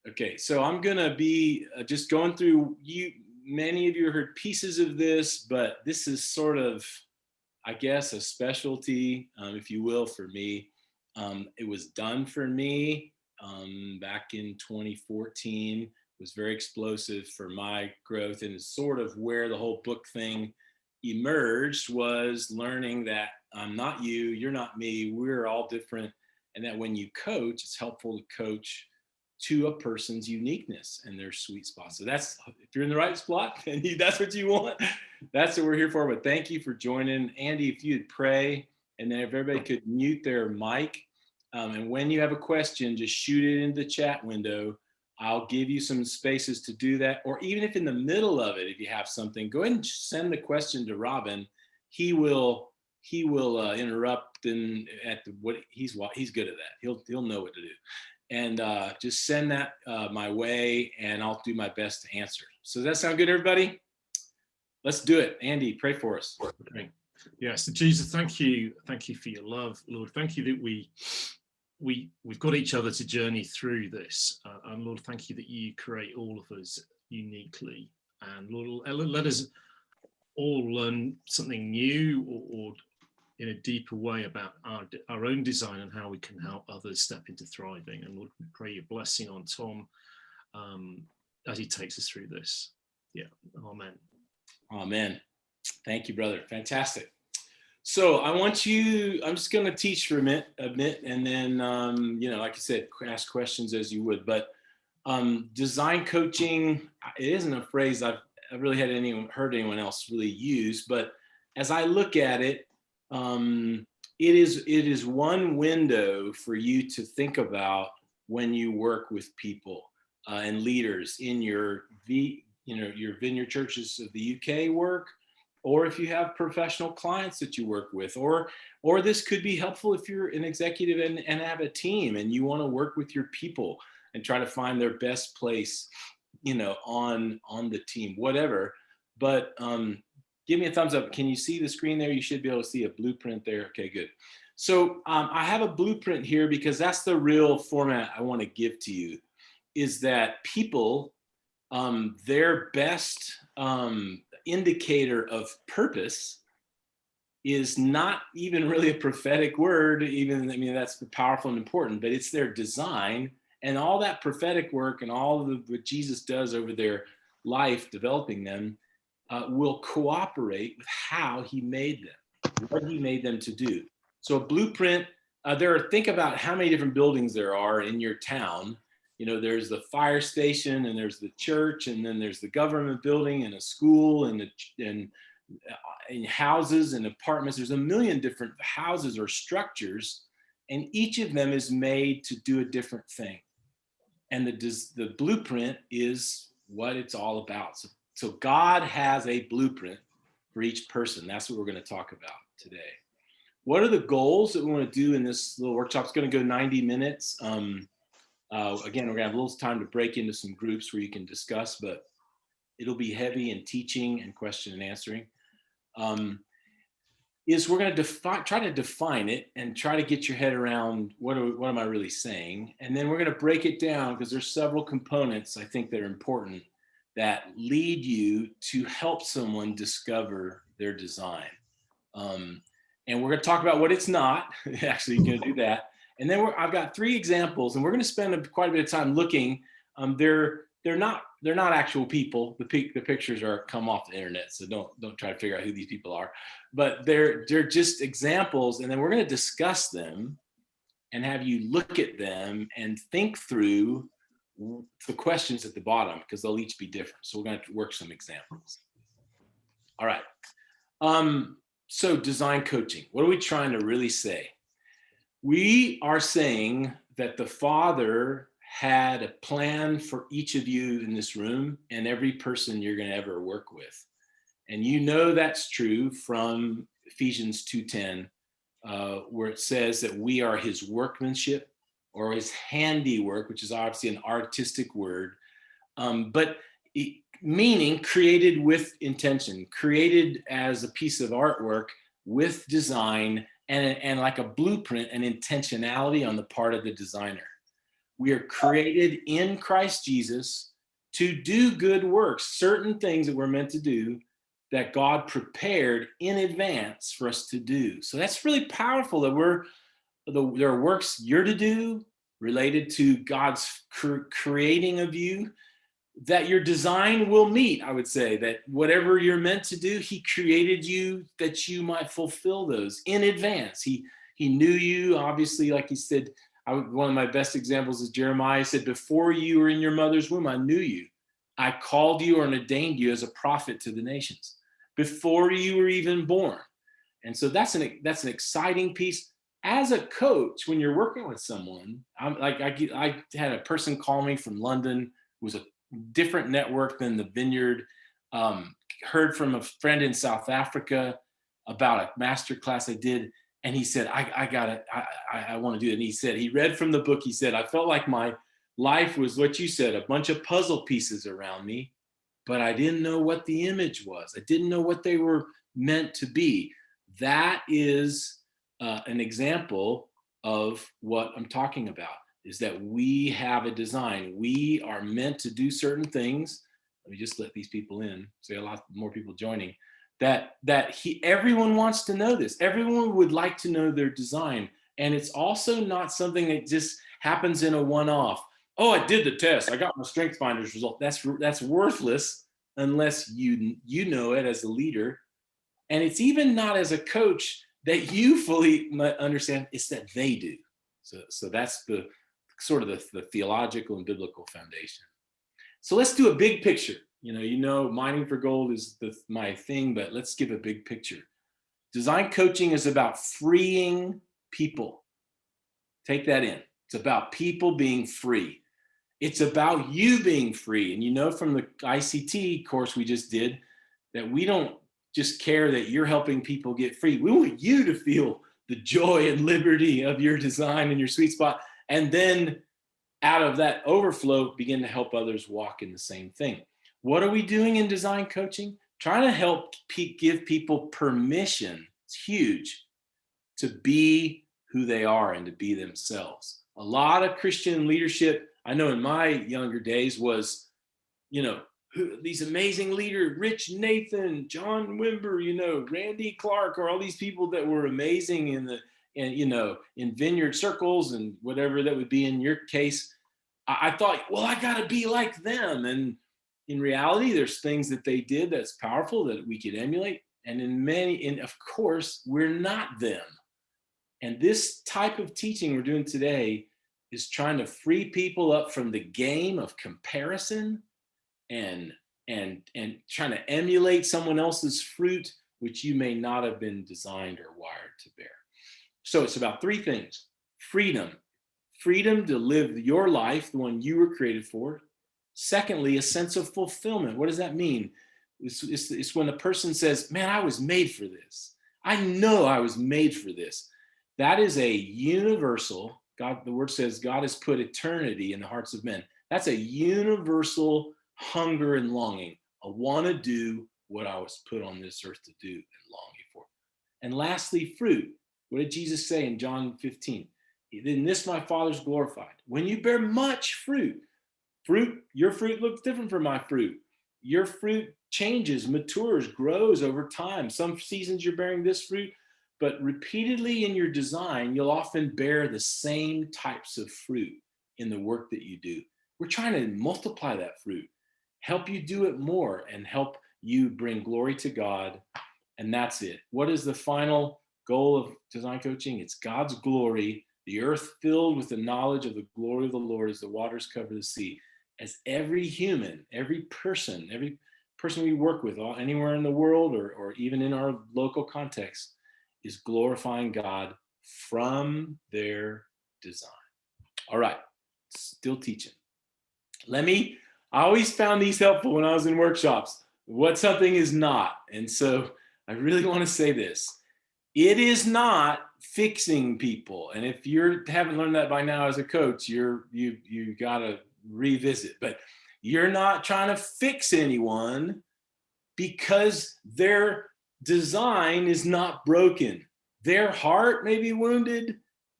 Okay, so I'm gonna be just going through many of you heard pieces of this, but this is sort of, I guess, a specialty, if you will, for me. It was done for me back in 2014. It was very explosive for my growth, and it's sort of where the whole book thing emerged, was learning that I'm not you, you're not me, we're all different, and that when you coach, it's helpful to coach to a person's uniqueness and their sweet spot. So that's, if you're in the right spot and that's what you want, that's what we're here for. But thank you for joining. Andy, if you'd pray, and then if everybody could mute their mic. And when you have a question, just shoot it in the chat window. I'll give you some spaces to do that. Or even if in the middle of it, if you have something, go ahead and send the question to Robin. He will interrupt and what he's good at that. He'll know what to do. And just send that my way, and I'll do my best to answer. So does that sound good, everybody? Let's do it. Andy, pray for us. Okay. Yeah, so Jesus, thank you for your love, Lord. Thank you that we've got each other to journey through this, and Lord, thank you that you create all of us uniquely, and Lord, let us all learn something new or in a deeper way about our own design and how we can help others step into thriving. And Lord, we pray your blessing on Tom as he takes us through this. Yeah, amen. Amen. Thank you, brother. Fantastic. So I'm just going to teach for a minute, and then, like I said, ask questions as you would. But design coaching, it isn't a phrase I've really heard anyone else really use. But as I look at it, it is one window for you to think about when you work with people and leaders in your vineyard churches of the UK work, or if you have professional clients that you work with, or this could be helpful if you're an executive and have a team and you want to work with your people and try to find their best place, on the team, whatever. But give me a thumbs up. Can you see the screen there? You should be able to see a blueprint there. Okay, good. So I have a blueprint here because that's the real format I want to give to you, is that people, their best indicator of purpose is not even really a prophetic word, that's powerful and important, but it's their design, and all that prophetic work and all of what Jesus does over their life, developing them, will cooperate with how he made them, what he made them to do. So a blueprint, think about how many different buildings there are in your town. There's the fire station, and there's the church, and then there's the government building, and a school, and houses and apartments. There's a million different houses or structures, and each of them is made to do a different thing. And the blueprint is what it's all about. So God has a blueprint for each person. That's what we're going to talk about today. What are the goals that we want to do in this little workshop? It's going to go 90 minutes. Again, we're going to have a little time to break into some groups where you can discuss, but it'll be heavy in teaching and question and answering. Is we're going to try to define it and try to get your head around what am I really saying? And then we're going to break it down, because there's several components I think that are important that lead you to help someone discover their design. And we're going to talk about what it's not. Actually, you're going to do that. And then I've got 3 examples, and we're going to spend quite a bit of time looking. They're not actual people. The pictures come off the internet, so don't try to figure out who these people are. But they're just examples, and then we're going to discuss them and have you look at them and think through the questions at the bottom, because they'll each be different. So we're going to work some examples. All right. So design coaching. What are we trying to really say? We are saying that the Father had a plan for each of you in this room and every person you're going to ever work with. And that's true from Ephesians 2:10, where it says that we are his workmanship, or his handiwork, which is obviously an artistic word, but meaning created with intention, created as a piece of artwork with design and like a blueprint and intentionality on the part of the designer. We are created in Christ Jesus to do good works, certain things that we're meant to do that God prepared in advance for us to do. So that's really powerful that there are works you're to do related to God's creating of you that your design will meet. I would say that whatever you're meant to do, he created you that you might fulfill those in advance. He knew you, obviously, like he said. One of my best examples is Jeremiah said, before you were in your mother's womb, I knew you. I called you and ordained you as a prophet to the nations before you were even born. And so that's an exciting piece. As a coach, when you're working with someone, I had a person call me from London, who was a different network than the Vineyard. Heard from a friend in South Africa about a master class I did, and he said, I want to do it. And he said, he read from the book. He said, I felt like my life was what you said, a bunch of puzzle pieces around me, but I didn't know what the image was. I didn't know what they were meant to be. That is an example of what I'm talking about, is that we have a design. We are meant to do certain things. Let me just let these people in, so a lot more people joining. Everyone wants to know this. Everyone would like to know their design. And it's also not something that just happens in a one-off. Oh, I did the test. I got my strength finders result. That's worthless unless you know it as a leader. And it's even not as a coach that you fully understand. It's that they do. So that's the sort of the theological and biblical foundation. So let's do a big picture. Mining for gold is my thing, but let's give a big picture. Design coaching is about freeing people. Take that in. It's about people being free. It's about you being free. And from the ICT course we just did that we don't just care that you're helping people get free. We want you to feel the joy and liberty of your design and your sweet spot. And then out of that overflow, begin to help others walk in the same thing. What are we doing in design coaching? Trying to help give people permission. It's huge to be who they are and to be themselves. A lot of Christian leadership, I know in my younger days, was, these amazing leaders, Rich Nathan, John Wimber, Randy Clark, or all these people that were amazing in vineyard circles and whatever that would be in your case. I thought, well, I got to be like them. And in reality, there's things that they did that's powerful that we could emulate. And of course, we're not them. And this type of teaching we're doing today is trying to free people up from the game of comparison and trying to emulate someone else's fruit, which you may not have been designed or wired to bear. So it's about three things: freedom to live your life, the one you were created for. Secondly, a sense of fulfillment. What does that mean? It's when a person says, man, I was made for this. I know I was made for this. That is a universal, the word says God has put eternity in the hearts of men. That's a universal hunger and longing. I want to do what I was put on this earth to do and longing for. And lastly, fruit. What did Jesus say in John 15? In this my Father's glorified, when you bear much fruit. Your fruit looks different from my fruit. Your fruit changes, matures, grows over time. Some seasons you're bearing this fruit, but repeatedly in your design, you'll often bear the same types of fruit in the work that you do. We're trying to multiply that fruit, help you do it more, and help you bring glory to God. And that's it. What is the final goal of design coaching? It's God's glory, the earth filled with the knowledge of the glory of the Lord as the waters cover the sea. As every human, every person we work with, anywhere in the world or even in our local context, is glorifying God from their design. All right, still teaching. I always found these helpful when I was in workshops, what something is not. And so I really want to say this. It is not fixing people. And if you haven't learned that by now as a coach, you got to revisit. But you're not trying to fix anyone because their design is not broken. Their heart may be wounded.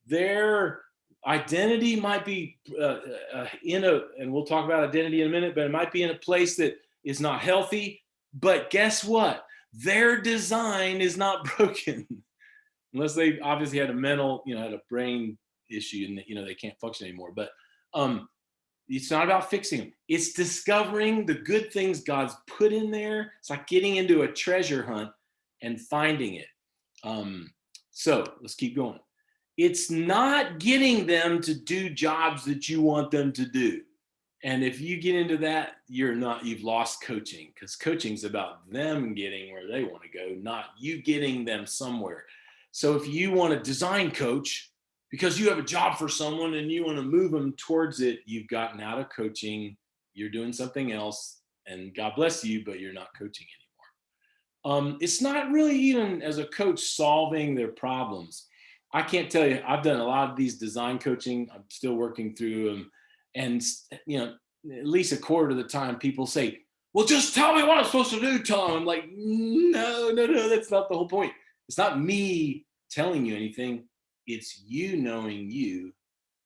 Their Identity might be and we'll talk about identity in a minute, but it might be in a place that is not healthy. But guess what? Their design is not broken, unless they obviously had a mental, had a brain issue and they can't function anymore. But it's not about fixing them. It's discovering the good things God's put in there. It's like getting into a treasure hunt and finding it. So let's keep going. It's not getting them to do jobs that you want them to do. And if you get into that, you've lost coaching, because coaching is about them getting where they want to go, not you getting them somewhere. So if you want to design coach because you have a job for someone and you want to move them towards it, you've gotten out of coaching, you're doing something else, and God bless you, but you're not coaching anymore. It's not really even as a coach solving their problems. I can't tell you, I've done a lot of these design coaching. I'm still working through them. And, at least a quarter of the time people say, well, just tell me what I'm supposed to do, Tom. I'm like, no, that's not the whole point. It's not me telling you anything. It's you knowing you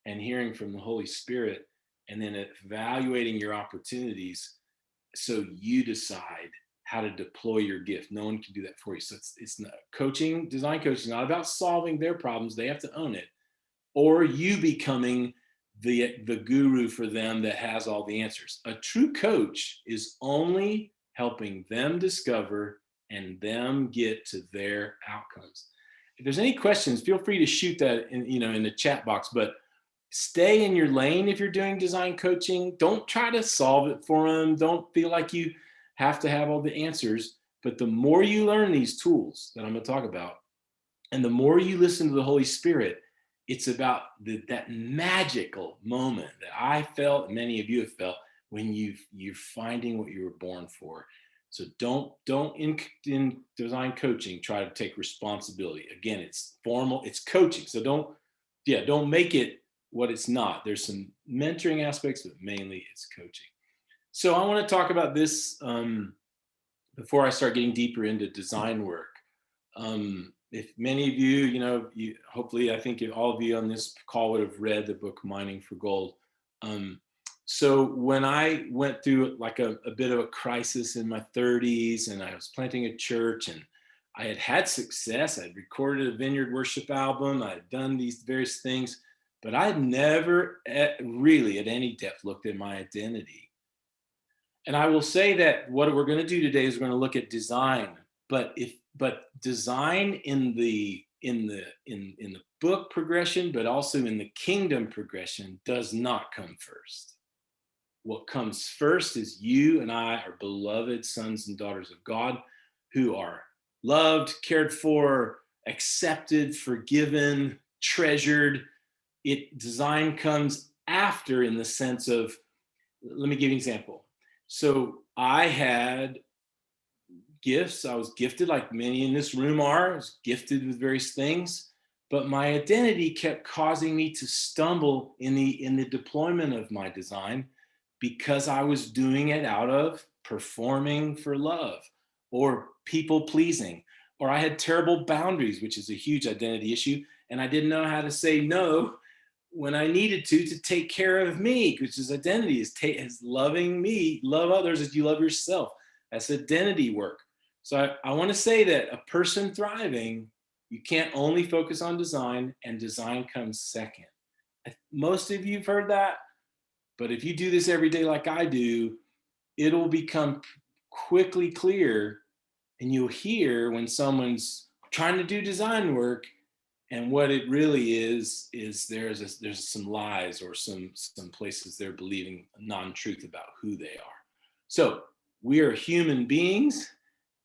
and hearing from the Holy Spirit, and then evaluating your opportunities so you decide how to deploy your gift. No one can do that for you. So it's not coaching, design coaching is not about solving their problems. They have to own it. Or you becoming the guru for them that has all the answers. A true coach is only helping them discover and them get to their outcomes. If there's any questions, feel free to shoot that in the chat box, but stay in your lane. If you're doing design coaching, don't try to solve it for them. Don't feel like you have to have all the answers. But the more you learn these tools that I'm going to talk about, and the more you listen to the Holy Spirit, it's about that magical moment that I felt, and many of you have felt, when you're finding what you were born for. So don't in design coaching try to take responsibility. Again, it's formal, it's coaching. So don't make it what it's not. There's some mentoring aspects, but mainly it's coaching. So I want to talk about this before I start getting deeper into design work. If many of you, hopefully, I think all of you on this call would have read the book Mining for Gold. So when I went through like a bit of a crisis in my 30s, and I was planting a church, and I had success. I'd recorded a vineyard worship album. I had done these various things, but I had never really at any depth looked at my identity. And I will say that what we're going to do today is we're going to look at design, but design in the book progression, but also in the kingdom progression, does not come first. What comes first is you and I are beloved sons and daughters of God who are loved, cared for, accepted, forgiven, treasured. Design comes after, in the sense of, let me give you an example. So I had gifts. I was gifted, like many in this room are. I was gifted with various things, but my identity kept causing me to stumble in the deployment of my design, because I was doing it out of performing for love or people pleasing, or I had terrible boundaries, which is a huge identity issue, and I didn't know how to say no when I needed to take care of me, which is identity, is loving me, love others as you love yourself. That's identity work. So I want to say that a person thriving, you can't only focus on design, and design comes second. Most of you have heard that, but if you do this every day like I do, it'll become quickly clear, and you'll hear when someone's trying to do design work, and what it really is there's some lies, or some places they're believing non-truth about who they are. So we are human beings,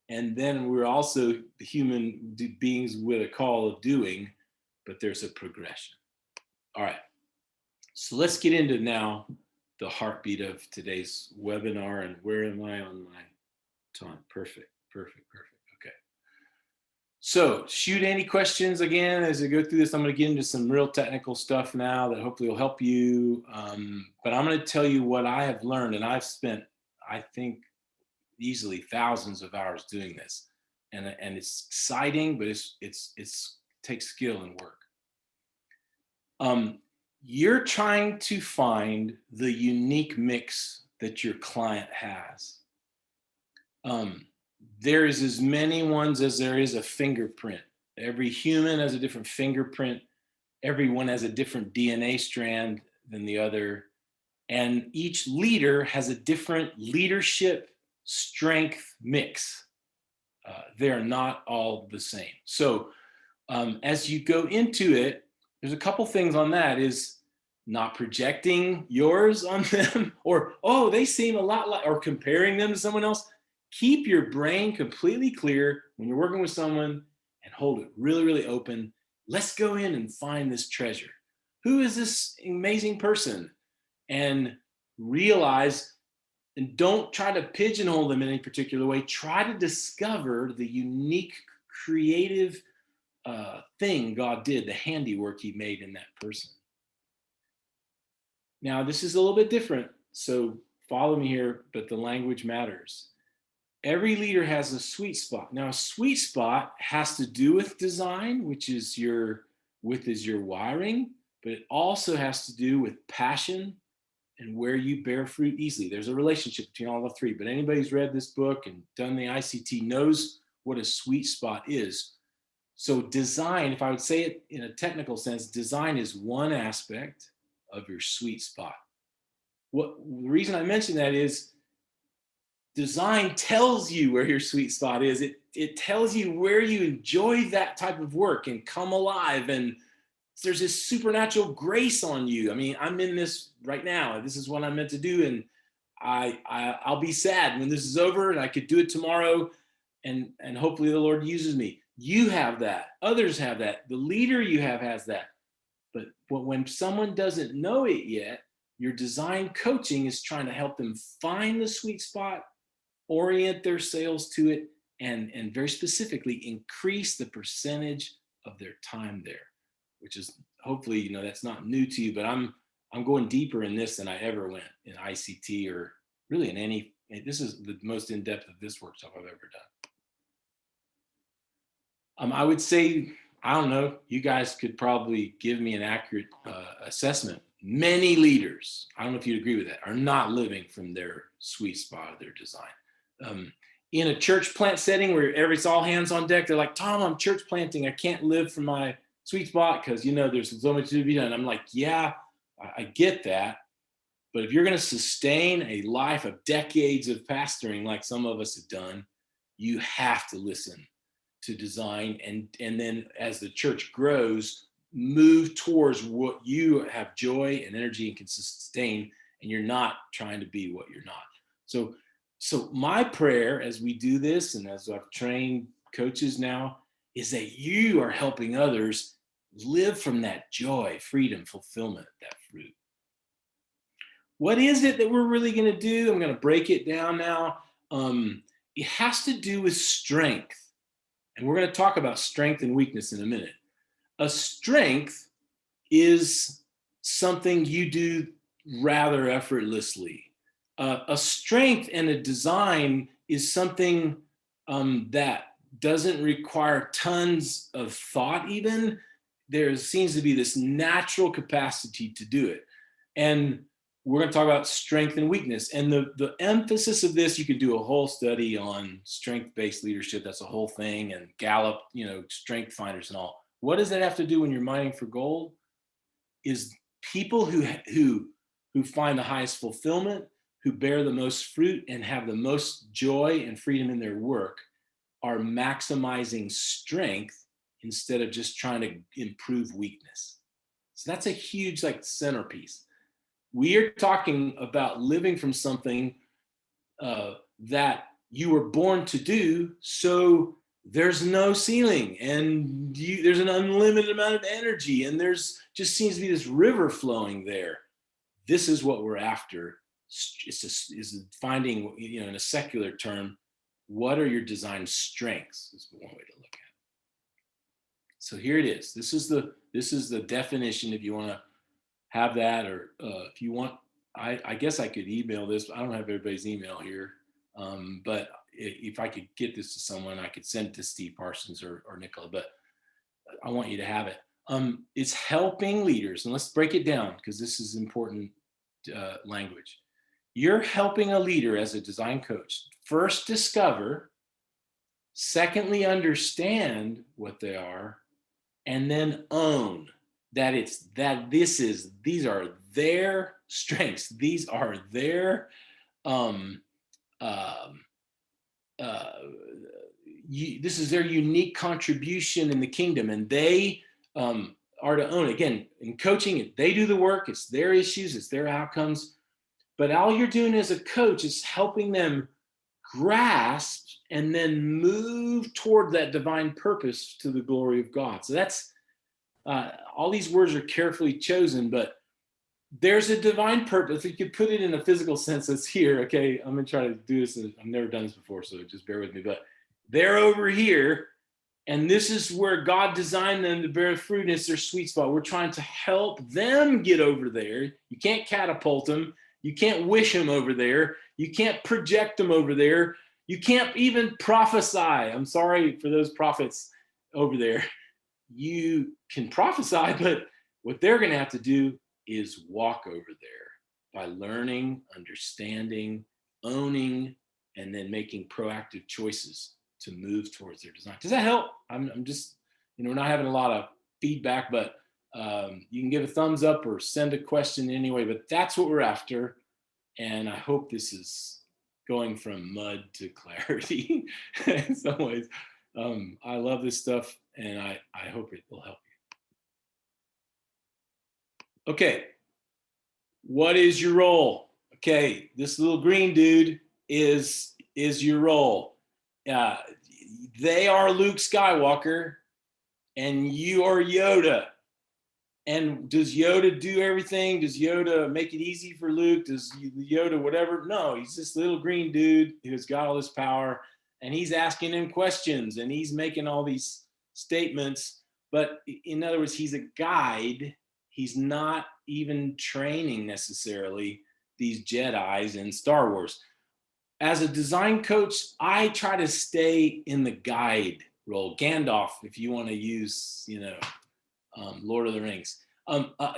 and then we're also human beings with a call of doing, but there's a progression. All right, so let's get into now the heartbeat of today's webinar. And where am I on my time? Perfect. Okay. So shoot any questions again as I go through this. I'm going to get into some real technical stuff now that hopefully will help you. But I'm going to tell you what I have learned, and I've spent, I think, easily thousands of hours doing this, and it's exciting, but it takes skill and work. you're trying to find the unique mix that your client has. Um, there's as many ones as there is a fingerprint. Every human has a different fingerprint. Everyone has a different DNA strand than the other. And each leader has a different leadership strength mix. They're not all the same. So as you go into it, there's a couple things on that is not projecting yours on them or, oh, they seem a lot like, or comparing them to someone else. Keep your brain completely clear when you're working with someone and hold it really, really open. Let's go in and find this treasure. Who is this amazing person? And realize and don't try to pigeonhole them in any particular way. Try to discover the unique, creative thing God did, the handiwork he made in that person. Now, this is a little bit different, so follow me here, but the language matters. Every leader has a sweet spot. Now, a sweet spot has to do with design, which is your wiring, but it also has to do with passion and where you bear fruit easily. There's a relationship between all the three, but anybody who's read this book and done the ICT knows what a sweet spot is. So design, if I would say it in a technical sense, design is one aspect of your sweet spot. The reason I mention that is design tells you where your sweet spot is. It tells you where you enjoy that type of work and come alive, and there's this supernatural grace on you. I mean, I'm in this right now. This is what I'm meant to do, and I'll be sad when this is over, and I could do it tomorrow, and hopefully the Lord uses me. You have that. Others have that. The leader you have has that. But when someone doesn't know it yet, your design coaching is trying to help them find the sweet spot, orient their sales to it, and very specifically increase the percentage of their time there, which is hopefully, that's not new to you, but I'm going deeper in this than I ever went in ICT or really in any. This is the most in-depth of this workshop I've ever done. I would say, I don't know, you guys could probably give me an accurate assessment. Many leaders, I don't know if you'd agree with that, are not living from their sweet spot of their design. In a church plant setting where it's all hands on deck, they're like, Tom, I'm church planting. I can't live from my sweet spot because, there's so much to be done. I'm like, yeah, I get that. But if you're going to sustain a life of decades of pastoring like some of us have done, you have to listen to design, and then as the church grows, move towards what you have joy and energy and can sustain, and you're not trying to be what you're not. So my prayer as we do this, and as I've trained coaches now, is that you are helping others live from that joy, freedom, fulfillment, that fruit. What is it that we're really going to do? I'm going to break it down now. It has to do with strength. And we're going to talk about strength and weakness in a minute. A strength is something you do rather effortlessly. A strength and a design is something that doesn't require tons of thought even. There seems to be this natural capacity to do it. And we're going to talk about strength and weakness. And the emphasis of this, you could do a whole study on strength-based leadership. That's a whole thing. And Gallup, strength finders and all. What does that have to do when you're mining for gold? Is people who find the highest fulfillment, who bear the most fruit and have the most joy and freedom in their work are maximizing strength instead of just trying to improve weakness. So that's a huge centerpiece. We are talking about living from something that you were born to do, so there's no ceiling, and there's an unlimited amount of energy, and there's just seems to be this river flowing there. This is what we're after. Is finding, in a secular term, what are your design strengths is one way to look at it. So here it is. This is the definition if you want to have that, or if you want, I guess I could email this. I don't have everybody's email here, but if I could get this to someone, I could send it to Steve Parsons or Nicola, but I want you to have it. It's helping leaders. And let's break it down because this is important language. You're helping a leader as a design coach first discover, secondly, understand what they are, and then own that these are their strengths. These are their um, um, this is their unique contribution in the kingdom, and they are to own it. Again, in coaching, they do the work. It's their issues. It's their outcomes. But all you're doing as a coach is helping them grasp and then move toward that divine purpose to the glory of God. So that's all these words are carefully chosen, but there's a divine purpose. If you could put it in a physical sense, that's here. Okay, I'm gonna try to do this. I've never done this before, so just bear with me. But they're over here, and this is where God designed them to bear fruit, and it's their sweet spot. We're trying to help them get over there. You can't catapult them. You can't wish them over there. You can't project them over there. You can't even prophesy. I'm sorry for those prophets over there. You can prophesy, but what they're going to have to do is walk over there by learning, understanding, owning, and then making proactive choices to move towards their design. Does that help? I'm just, we're not having a lot of feedback, but you can give a thumbs up or send a question anyway, but that's what we're after. And I hope this is going from mud to clarity in some ways. I love this stuff, and I hope it will help you. Okay, what is your role? Okay, this little green dude is your role. They are Luke Skywalker, and you are Yoda. And does Yoda do everything? Does Yoda make it easy for Luke? Does Yoda whatever? No, he's this little green dude who's got all this power, and he's asking him questions, and he's making all these statements. But in other words, he's a guide. He's not even training necessarily these Jedis in Star Wars. As a design coach, I try to stay in the guide role. Gandalf, if you want to use, Lord of the Rings.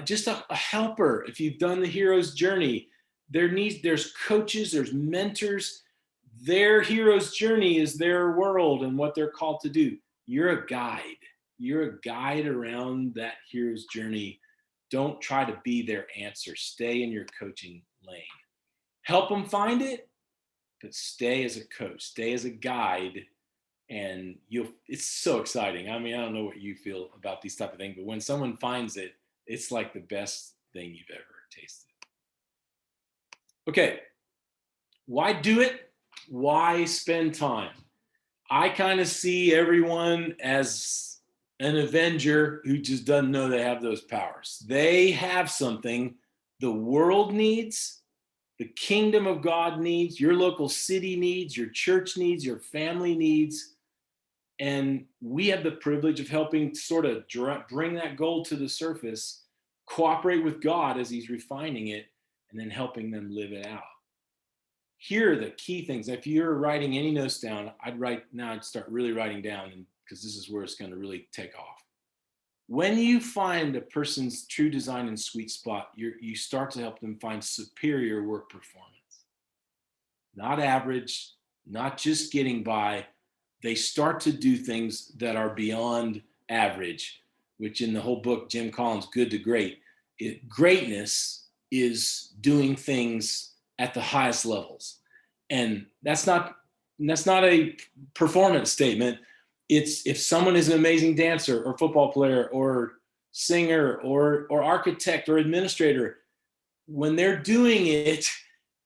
Just a helper. If you've done the hero's journey, there's coaches, there's mentors. Their hero's journey is their world and what they're called to do. You're a guide. You're a guide around that hero's journey. Don't try to be their answer. Stay in your coaching lane. Help them find it, but stay as a coach, stay as a guide. And it's so exciting. I mean, I don't know what you feel about these type of things, but when someone finds it, it's like the best thing you've ever tasted. Okay, why do it? Why spend time? I kind of see everyone as an Avenger who just doesn't know they have those powers. They have something the world needs, the kingdom of God needs, your local city needs, your church needs, your family needs. And we have the privilege of helping sort of bring that gold to the surface, cooperate with God as he's refining it, and then helping them live it out. Here are the key things. If you're writing any notes down, I'd start really writing down, because this is where it's going to really take off. When you find a person's true design and sweet spot, you start to help them find superior work performance. Not average, not just getting by. They start to do things that are beyond average, which in the whole book, Jim Collins' Good to Great, greatness is doing things at the highest levels. And that's not a performance statement. It's if someone is an amazing dancer or football player or singer or architect or administrator, when they're doing it,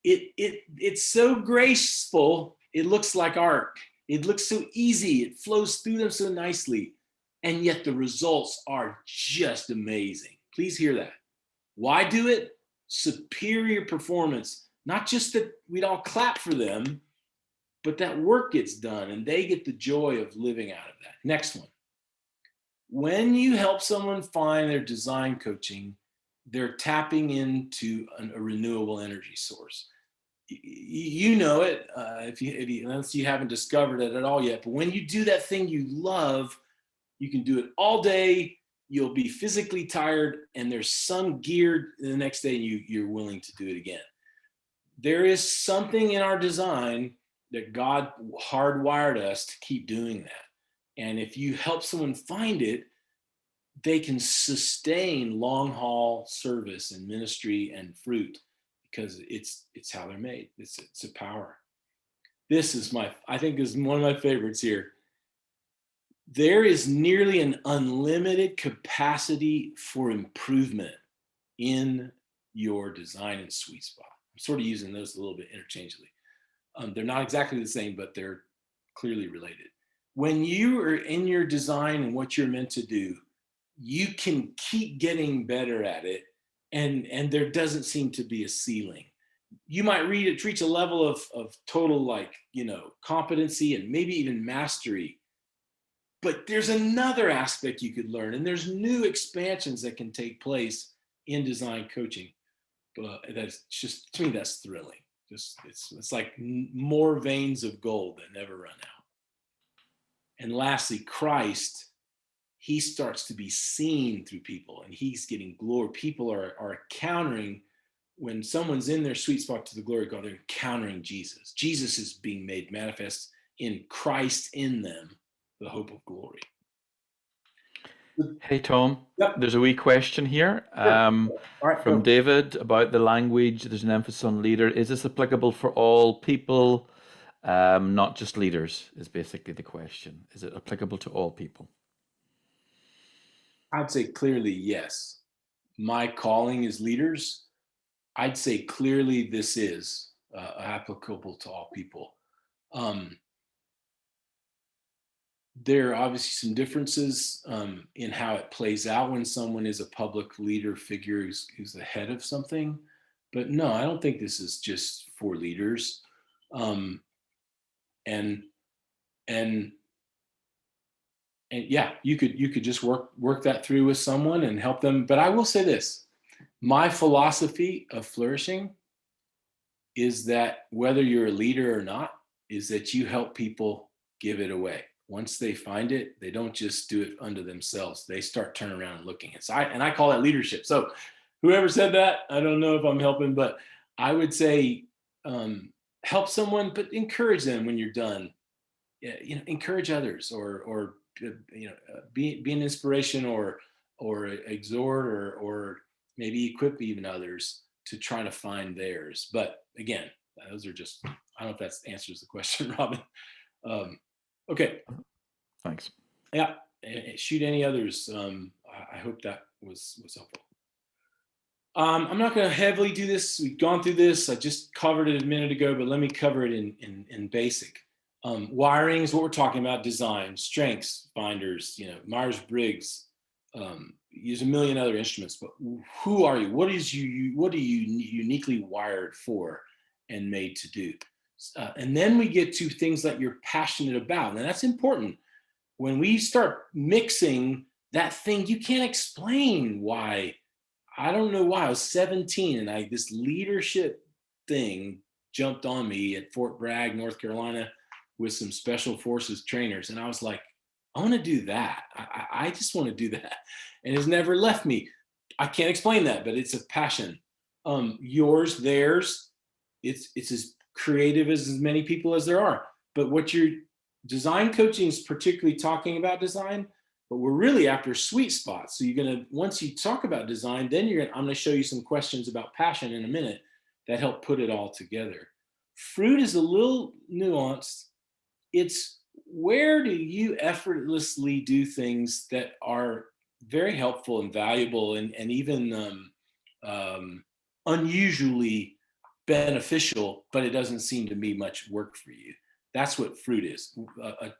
it's so graceful, it looks like art. It looks so easy. It flows through them so nicely. And yet the results are just amazing. Please hear that. Why do it? Superior performance. Not just that we'd all clap for them, but that work gets done and they get the joy of living out of that. Next one. When you help someone find their design coaching, they're tapping into a renewable energy source. You know it unless you haven't discovered it at all yet. But when you do that thing you love, you can do it all day. you'll be physically tired, and there's some gear the next day, and you're willing to do it again. There is something in our design that God hardwired us to keep doing that. And if you help someone find it, they can sustain long haul service and ministry and fruit, because it's how they're made. It's a power. This is I think is one of my favorites here. There is nearly an unlimited capacity for improvement in your design and sweet spot. I'm sort of using those a little bit interchangeably. They're not exactly the same, but they're clearly related. When you are in your design and what you're meant to do, you can keep getting better at it, and there doesn't seem to be a ceiling. You might reach a level of total, like, competency and maybe even mastery, but there's another aspect you could learn, and there's new expansions that can take place in design coaching. But that's just, to me, that's thrilling. Just it's like more veins of gold that never run out. And lastly, Christ, he starts to be seen through people, and he's getting glory. People are encountering, when someone's in their sweet spot to the glory of God, they're encountering Jesus. Jesus is being made manifest in Christ in them, the hope of glory. Hey, Tom. Yep. There's a wee question here All right, from go. David about the language. There's an emphasis on leader. Is this applicable for all people, not just leaders, is basically the question. Is it applicable to all people? I'd say clearly yes. My calling is leaders. I'd say clearly this is applicable to all people. There are obviously some differences in how it plays out when someone is a public leader figure who's the head of something. But no, I don't think this is just for leaders. And yeah, you could just work that through with someone and help them. But I will say this: my philosophy of flourishing is that whether you're a leader or not, is that you help people give it away. Once they find it, they don't just do it unto themselves. They start turning around and looking. And I call that leadership. So whoever said that, I don't know if I'm helping, but I would say help someone, but encourage them when you're done. Encourage others, or be an inspiration, or exhort, or maybe equip even others to try to find theirs. But again, those are just, I don't know if that answers the question, Robin. Okay. Thanks. Yeah. Shoot any others. I hope that was helpful. I'm not going to heavily do this. We've gone through this. I just covered it a minute ago, but let me cover it in basic. Wiring is what we're talking about. Design, strengths, finders, Myers-Briggs. Use a million other instruments, but who are you? What are you uniquely wired for and made to do? And then we get to things that you're passionate about, and that's important. When we start mixing that thing, you can't explain why. I don't know why. I was 17 and this leadership thing jumped on me at Fort Bragg, North Carolina, with some special forces trainers, and I was like, I want to do that. I just want to do that, and it's never left me. I can't explain that, but it's a passion. Yours, theirs. It's as creative as many people as there are. But what your design coaching is particularly talking about design, but we're really after sweet spots. So once you talk about design, then I'm gonna show you some questions about passion in a minute that help put it all together. Fruit is a little nuanced. It's where do you effortlessly do things that are very helpful and valuable, and even unusually beneficial, but it doesn't seem to be much work for you. That's what fruit is. An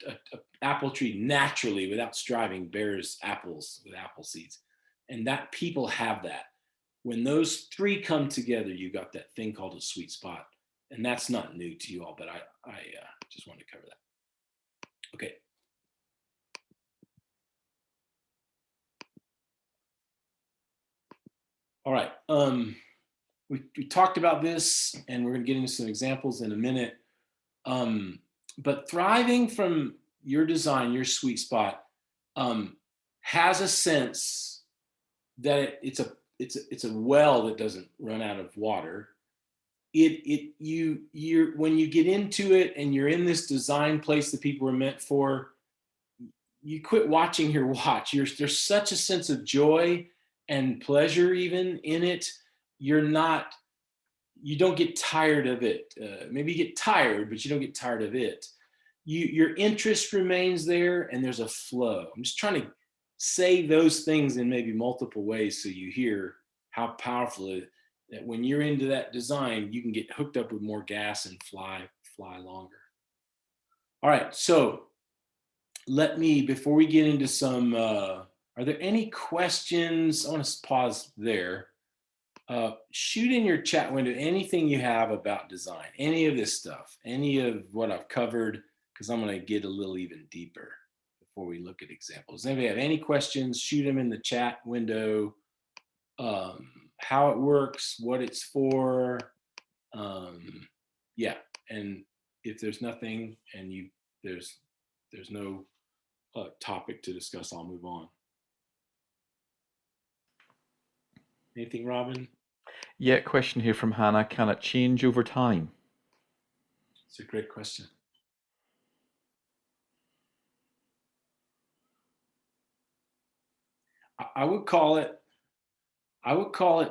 apple tree naturally, without striving, bears apples with apple seeds. And that people have that. When those three come together, you got that thing called a sweet spot. And that's not new to you all, but I just wanted to cover that. Okay. All right. We talked about this, and we're going to get into some examples in a minute. But thriving from your design, your sweet spot, has a sense that it's a well that doesn't run out of water. You're when you get into it and you're in this design place that people are meant for, you quit watching your watch. There's such a sense of joy and pleasure even in it. You don't get tired of it. Maybe you get tired, but you don't get tired of it. Your interest remains there, and there's a flow. I'm just trying to say those things in maybe multiple ways so you hear how powerful it is, that when you're into that design, you can get hooked up with more gas and fly longer. All right, so before we get into some, are there any questions? I want to pause there. Shoot in your chat window anything you have about design, any of this stuff, any of what I've covered, because I'm going to get a little even deeper before we look at examples. If anybody have any questions, shoot them in the chat window. How it works, what it's for. Yeah, and if there's nothing and there's no topic to discuss, I'll move on. Anything, Robin? Yeah, question here from Hannah. Can it change over time? It's a great question. I would call it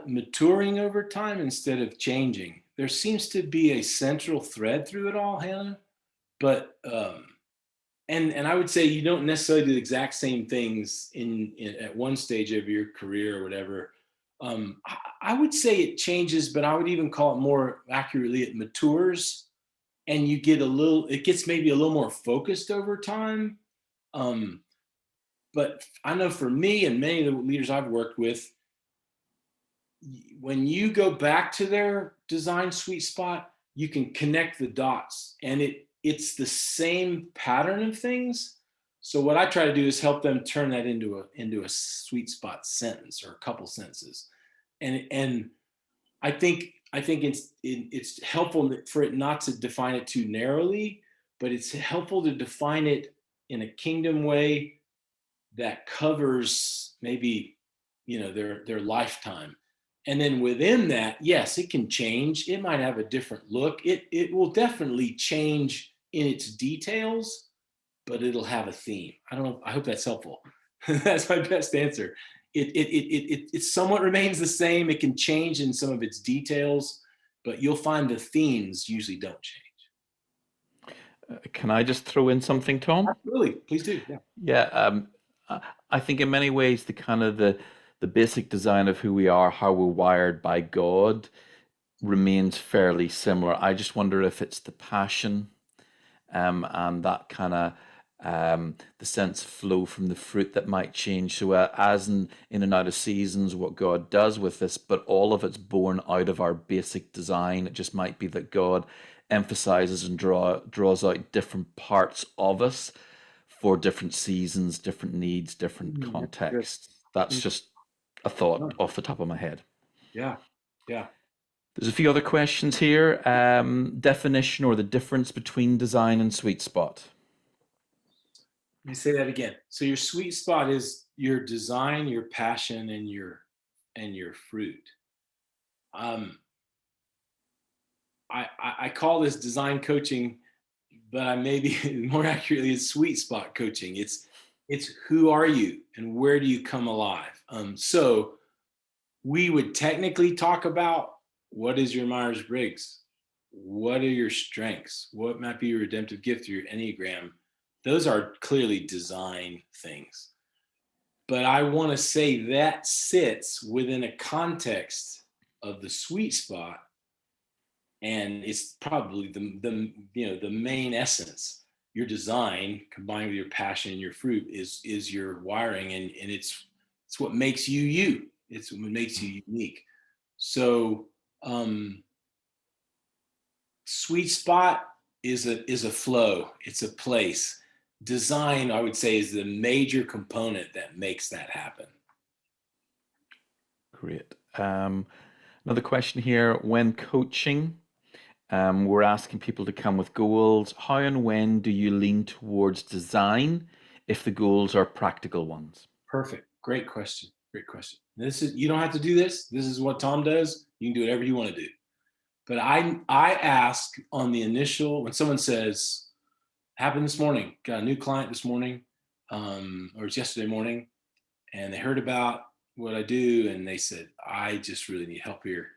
maturing over time instead of changing. There seems to be a central thread through it all, Hannah. But and I would say you don't necessarily do the exact same things at one stage of your career or whatever. I would say it changes, but I would even call it more accurately, it matures, and it gets maybe a little more focused over time. But I know for me and many of the leaders I've worked with, when you go back to their design sweet spot, you can connect the dots, and it's the same pattern of things. So what I try to do is help them turn that into a sweet spot sentence or a couple sentences, and I think it's helpful for it not to define it too narrowly, but it's helpful to define it in a kingdom way that covers maybe their lifetime. And then within that, yes, it can change. It might have a different look. It will definitely change in its details, but it'll have a theme. I don't know. I hope that's helpful. That's my best answer. It somewhat remains the same. It can change in some of its details, but you'll find the themes usually don't change. Can I just throw in something, Tom? Absolutely, please do. Yeah. Yeah, I think in many ways the kind of the basic design of who we are, how we're wired by God, remains fairly similar. I just wonder if it's the passion and that kind of the sense flow from the fruit that might change. So as in and out of seasons, what God does with this, but all of it's born out of our basic design. It just might be that God emphasizes and draws out different parts of us for different seasons, different needs, different contexts. That's just a thought off the top of my head. Yeah. There's a few other questions here. Definition or the difference between design and sweet spot. Let me say that again. So your sweet spot is your design, your passion, and your fruit. I call this design coaching, but I maybe more accurately it's sweet spot coaching. It's who are you and where do you come alive? So we would technically talk about what is your Myers-Briggs? What are your strengths? What might be your redemptive gift or your Enneagram? Those are clearly design things. But I want to say that sits within a context of the sweet spot, and it's probably the main essence. Your design combined with your passion and your fruit is your wiring, and it's what makes you you. It's what makes you unique. So sweet spot is a flow. It's a place. Design, I would say, is the major component that makes that happen. Great. Another question here. When coaching, we're asking people to come with goals. How and when do you lean towards design if the goals are practical ones? Perfect. Great question. Great question. You don't have to do this. This is what Tom does. You can do whatever you want to do. But I ask on the initial, when someone says, happened this morning, got a new client this morning, or it's yesterday morning, and they heard about what I do, and they said, I just really need help here.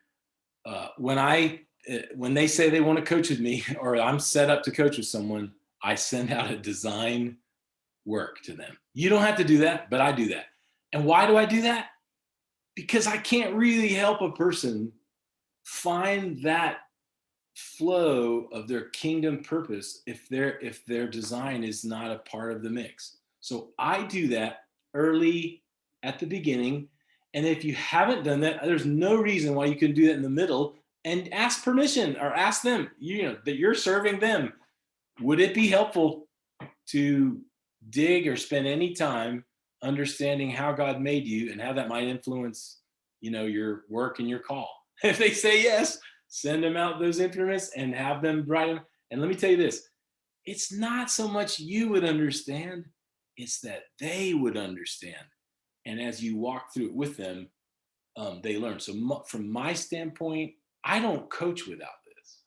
When they say they want to coach with me, or I'm set up to coach with someone, I send out a design work to them. You don't have to do that, but I do that. And why do I do that? Because I can't really help a person find that flow of their kingdom purpose if their design is not a part of the mix. So I do that early at the beginning. And if you haven't done that, there's no reason why you can do that in the middle, and ask permission, or ask them, that you're serving them. Would it be helpful to dig or spend any time understanding how God made you and how that might influence, your work and your call? If they say yes, send them out those instruments and have them write them. And let me tell you this, it's not so much you would understand, it's that they would understand. And as you walk through it with them, they learn. So from my standpoint, I don't coach without this.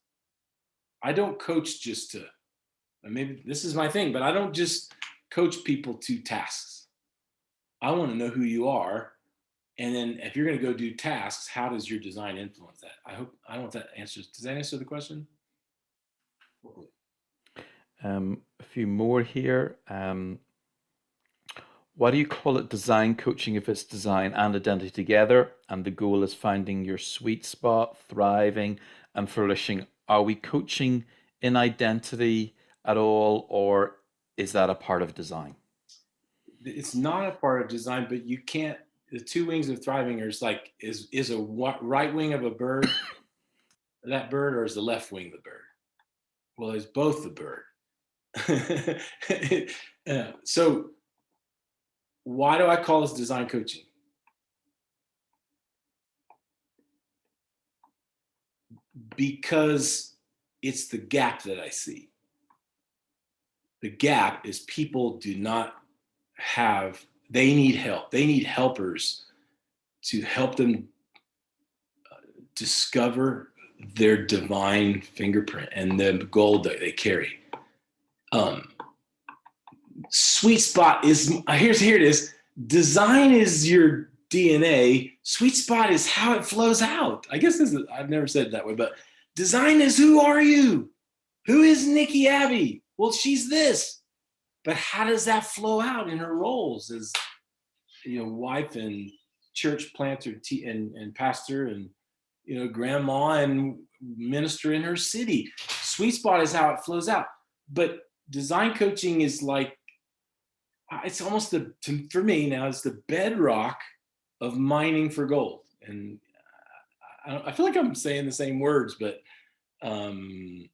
I don't coach just to, maybe this is my thing, but I don't just coach people to tasks. I want to know who you are. And then if you're going to go do tasks, how does your design influence that? I don't know if that answers, does that answer the question? A few more here. Why do you call it design coaching if it's design and identity together, and the goal is finding your sweet spot, thriving and flourishing? Are we coaching in identity at all, or is that a part of design? It's not a part of design, but you can't, the two wings of thriving is a right wing of a bird that bird, or is the left wing the bird? Well, it's both the bird. So why do I call this design coaching? Because it's the gap that I see. The gap is people do not have, they need help. They need helpers to help them discover their divine fingerprint and the gold that they carry. Sweet spot is, here it is. Design is your DNA. Sweet spot is how it flows out. I guess I've never said it that way, but design is, who are you? Who is Nikki Abbey? Well, she's this. But how does that flow out in her roles as, wife and church planter and pastor and, grandma and minister in her city? Sweet spot is how it flows out. But design coaching is like, it's almost for me now, it's the bedrock of mining for gold. And I feel like I'm saying the same words, but anyway,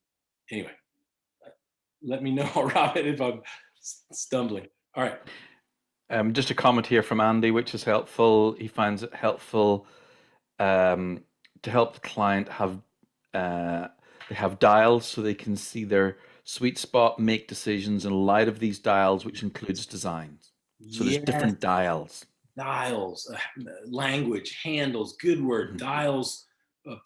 let me know, Robin, if I'm stumbling. All right. Just a comment here from Andy, which is helpful. He finds it helpful to help the client they have dials so they can see their sweet spot, make decisions in light of these dials, which includes designs. So there's different dials. Dials, language, handles, good word, dials,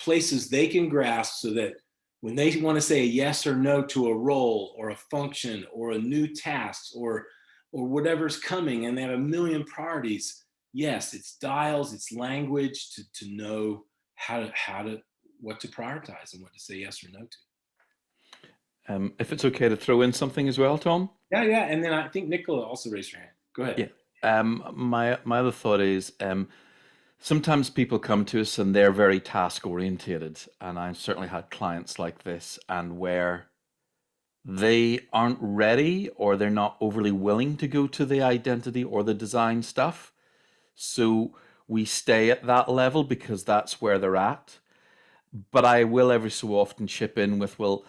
places they can grasp so that when they want to say a yes or no to a role or a function or a new task or whatever's coming, and they have a million priorities, yes, it's dials, it's language to know what to prioritize and what to say yes or no to. If it's okay to throw in something as well, Tom? Yeah. And then I think Nicola also raised her hand. Go ahead. Yeah. My other thought is sometimes people come to us and they're very task orientated, and I've certainly had clients like this, and where they aren't ready or they're not overly willing to go to the identity or the design stuff. So we stay at that level because that's where they're at. But I will every so often chip in with, well,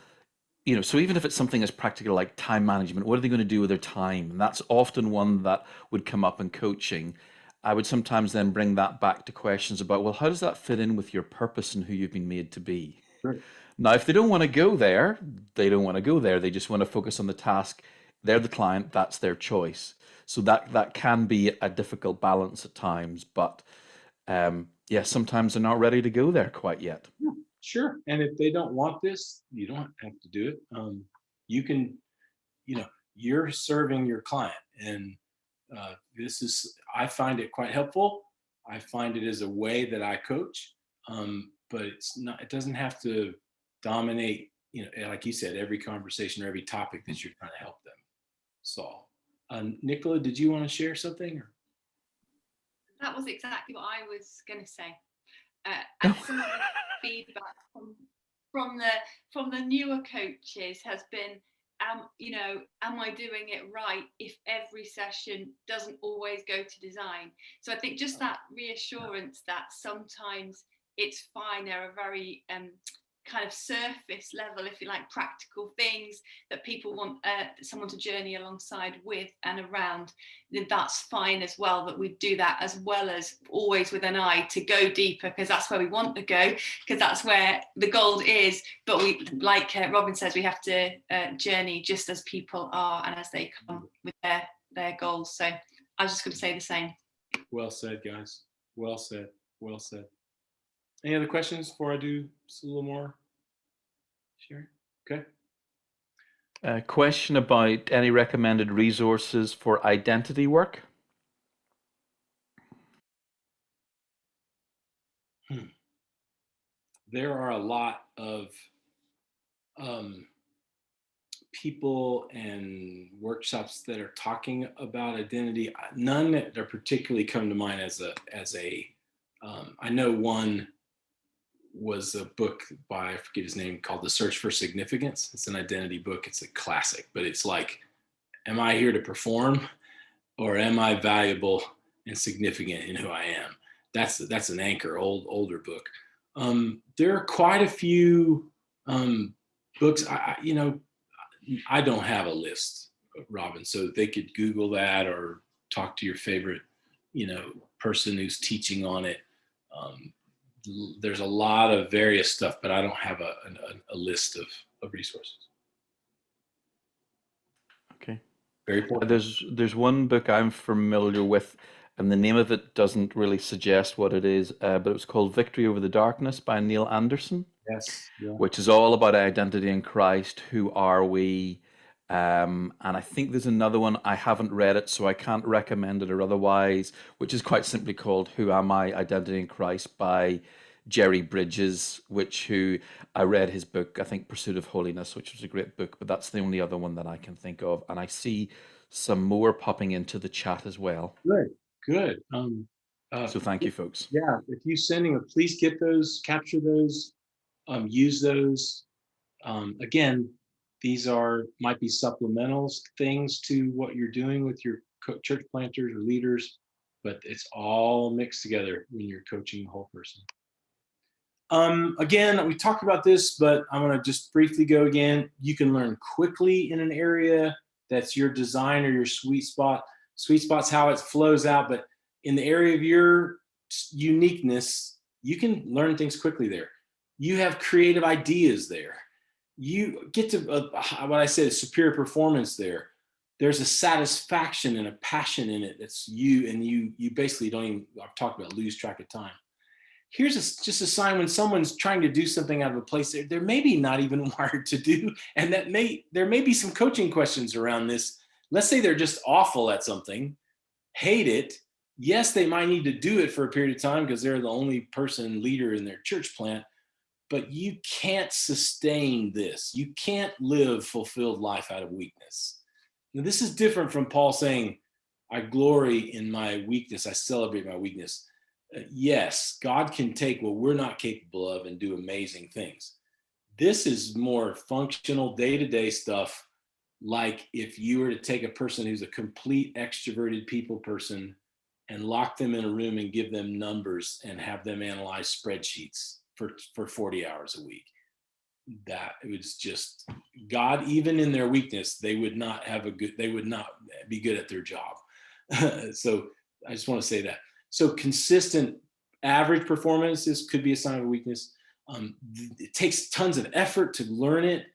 so even if it's something as practical like time management, what are they going to do with their time? And that's often one that would come up in coaching. I would sometimes then bring that back to questions about, well, how does that fit in with your purpose and who you've been made to be? Sure. Now, if they don't want to go there, they don't want to go there. They just want to focus on the task. they're the client, that's their choice. So that can be a difficult balance at times, but yeah, sometimes they're not ready to go there quite yet. Yeah, sure. And if they don't want this, you don't have to do it. You can, you're serving your client, and I find it quite helpful. I find it as a way that I coach, but it doesn't have to dominate, like you said, every conversation or every topic that you're trying to help them solve. Nicola, did you want to share something? Or? That was exactly what I was going to say. And some of the feedback from the newer coaches has been, am I doing it right if every session doesn't always go to design? So I think just that reassurance that sometimes it's fine. There are very kind of surface level, if you like, practical things that people want someone to journey alongside with and around. That's fine as well, that we do that, as well as always with an eye to go deeper, because that's where we want to go, because that's where the gold is. But we, like Robin says, we have to journey just as people are and as they come with their goals. So I was just going to say the same. Well said, guys. Well said. Well said. Any other questions before I do just a little more sharing? Okay. A question about any recommended resources for identity work? There are a lot of people and workshops that are talking about identity. None that are particularly come to mind as a I know one was a book by, I forget his name, called The Search for Significance. It's an identity book. It's a classic, but it's like, am I here to perform, or am I valuable and significant in who I am? That's an Anchor, older book. There are quite a few books. I don't have a list, Robin, so they could Google that or talk to your favorite, person who's teaching on it. There's a lot of various stuff, but I don't have a list of resources. Okay. Very important. There's one book I'm familiar with, and the name of it doesn't really suggest what it is, but it was called Victory Over the Darkness by Neil Anderson. Yes. Yeah. Which is all about identity in Christ. Who are we? And I think there's another one. I haven't read it, so I can't recommend it or otherwise, which is quite simply called Who Am I? Identity in Christ by Jerry Bridges, who I read his book, I think Pursuit of Holiness, which was a great book, but that's the only other one that I can think of. And I see some more popping into the chat as well. Good. So thank you, folks. Yeah, if you're sending them, please get those, capture those, use those. Again, these might be supplemental things to what you're doing with your church planters or leaders, but it's all mixed together when you're coaching the whole person. Again, we talked about this, but I'm going to just briefly go again. You can learn quickly in an area that's your design or your sweet spot. Sweet spot's how it flows out, but in the area of your uniqueness, you can learn things quickly there. You have creative ideas there. You get to what I said, superior performance there. There's a satisfaction and a passion in it that's you, and you basically don't even, I've talked about, lose track of time. Here's just a sign when someone's trying to do something out of a place they're maybe not even wired to do, and there may be some coaching questions around this. Let's say they're just awful at something, hate it. Yes, they might need to do it for a period of time because they're the only leader in their church plant, but you can't sustain this. You can't live fulfilled life out of weakness. Now, this is different from Paul saying, I glory in my weakness. I celebrate my weakness. Yes, God can take what we're not capable of and do amazing things. This is more functional day-to-day stuff. Like if you were to take a person who's a complete extroverted people person and lock them in a room and give them numbers and have them analyze spreadsheets for 40 hours a week, that it was just God, even in their weakness, they would not be good at their job. So I just want to say that. So consistent average performances could be a sign of weakness. It takes tons of effort to learn it.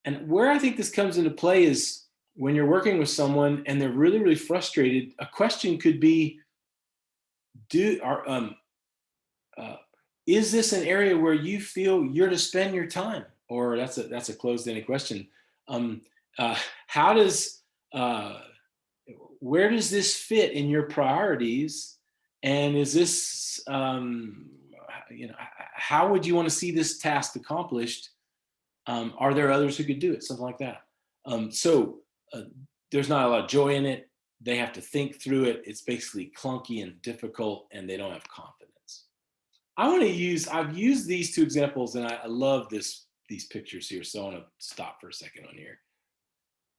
And where I think this comes into play is when you're working with someone and they're really, really frustrated, a question could be, is this an area where you feel you're to spend your time? Or that's a closed-ended question. How does where does this fit in your priorities? And is this how would you want to see this task accomplished? Are there others who could do it? Something like that. So there's not a lot of joy in it. They have to think through it. It's basically clunky and difficult, and they don't have confidence. I've used these two examples, and I love these pictures here. So I want to stop for a second on here.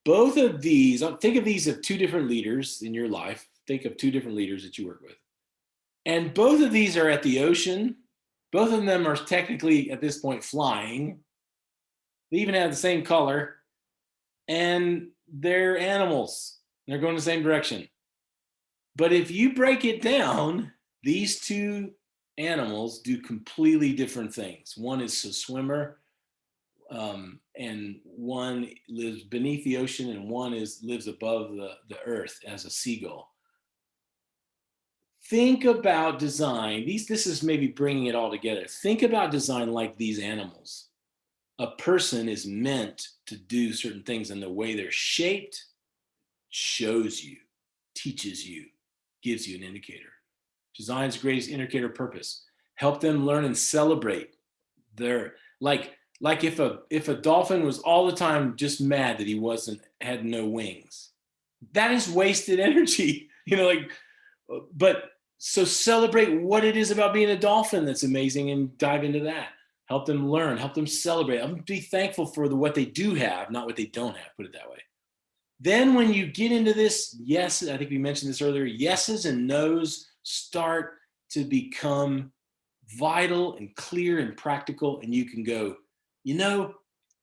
Both of these, think of these as two different leaders in your life. Think of two different leaders that you work with. And both of these are at the ocean. Both of them are technically at this point flying. They even have the same color. And they're animals. They're going the same direction. But if you break it down, these two animals do completely different things. One is a swimmer, and one lives beneath the ocean, and one lives above the earth as a seagull. Think about design. This is maybe bringing it all together. Think about design like these animals. A person is meant to do certain things, and the way they're shaped shows you, teaches you, gives you an indicator. Design's greatest indicator of purpose. Help them learn and celebrate their, like if a dolphin was all the time just mad that he had no wings, that is wasted energy, but so celebrate what it is about being a dolphin that's amazing and dive into that. Help them learn, help them celebrate, help them be thankful for what they do have, not what they don't have, put it that way. Then when you get into this, yes, I think we mentioned this earlier, yeses and nos start to become vital and clear and practical, and you can go,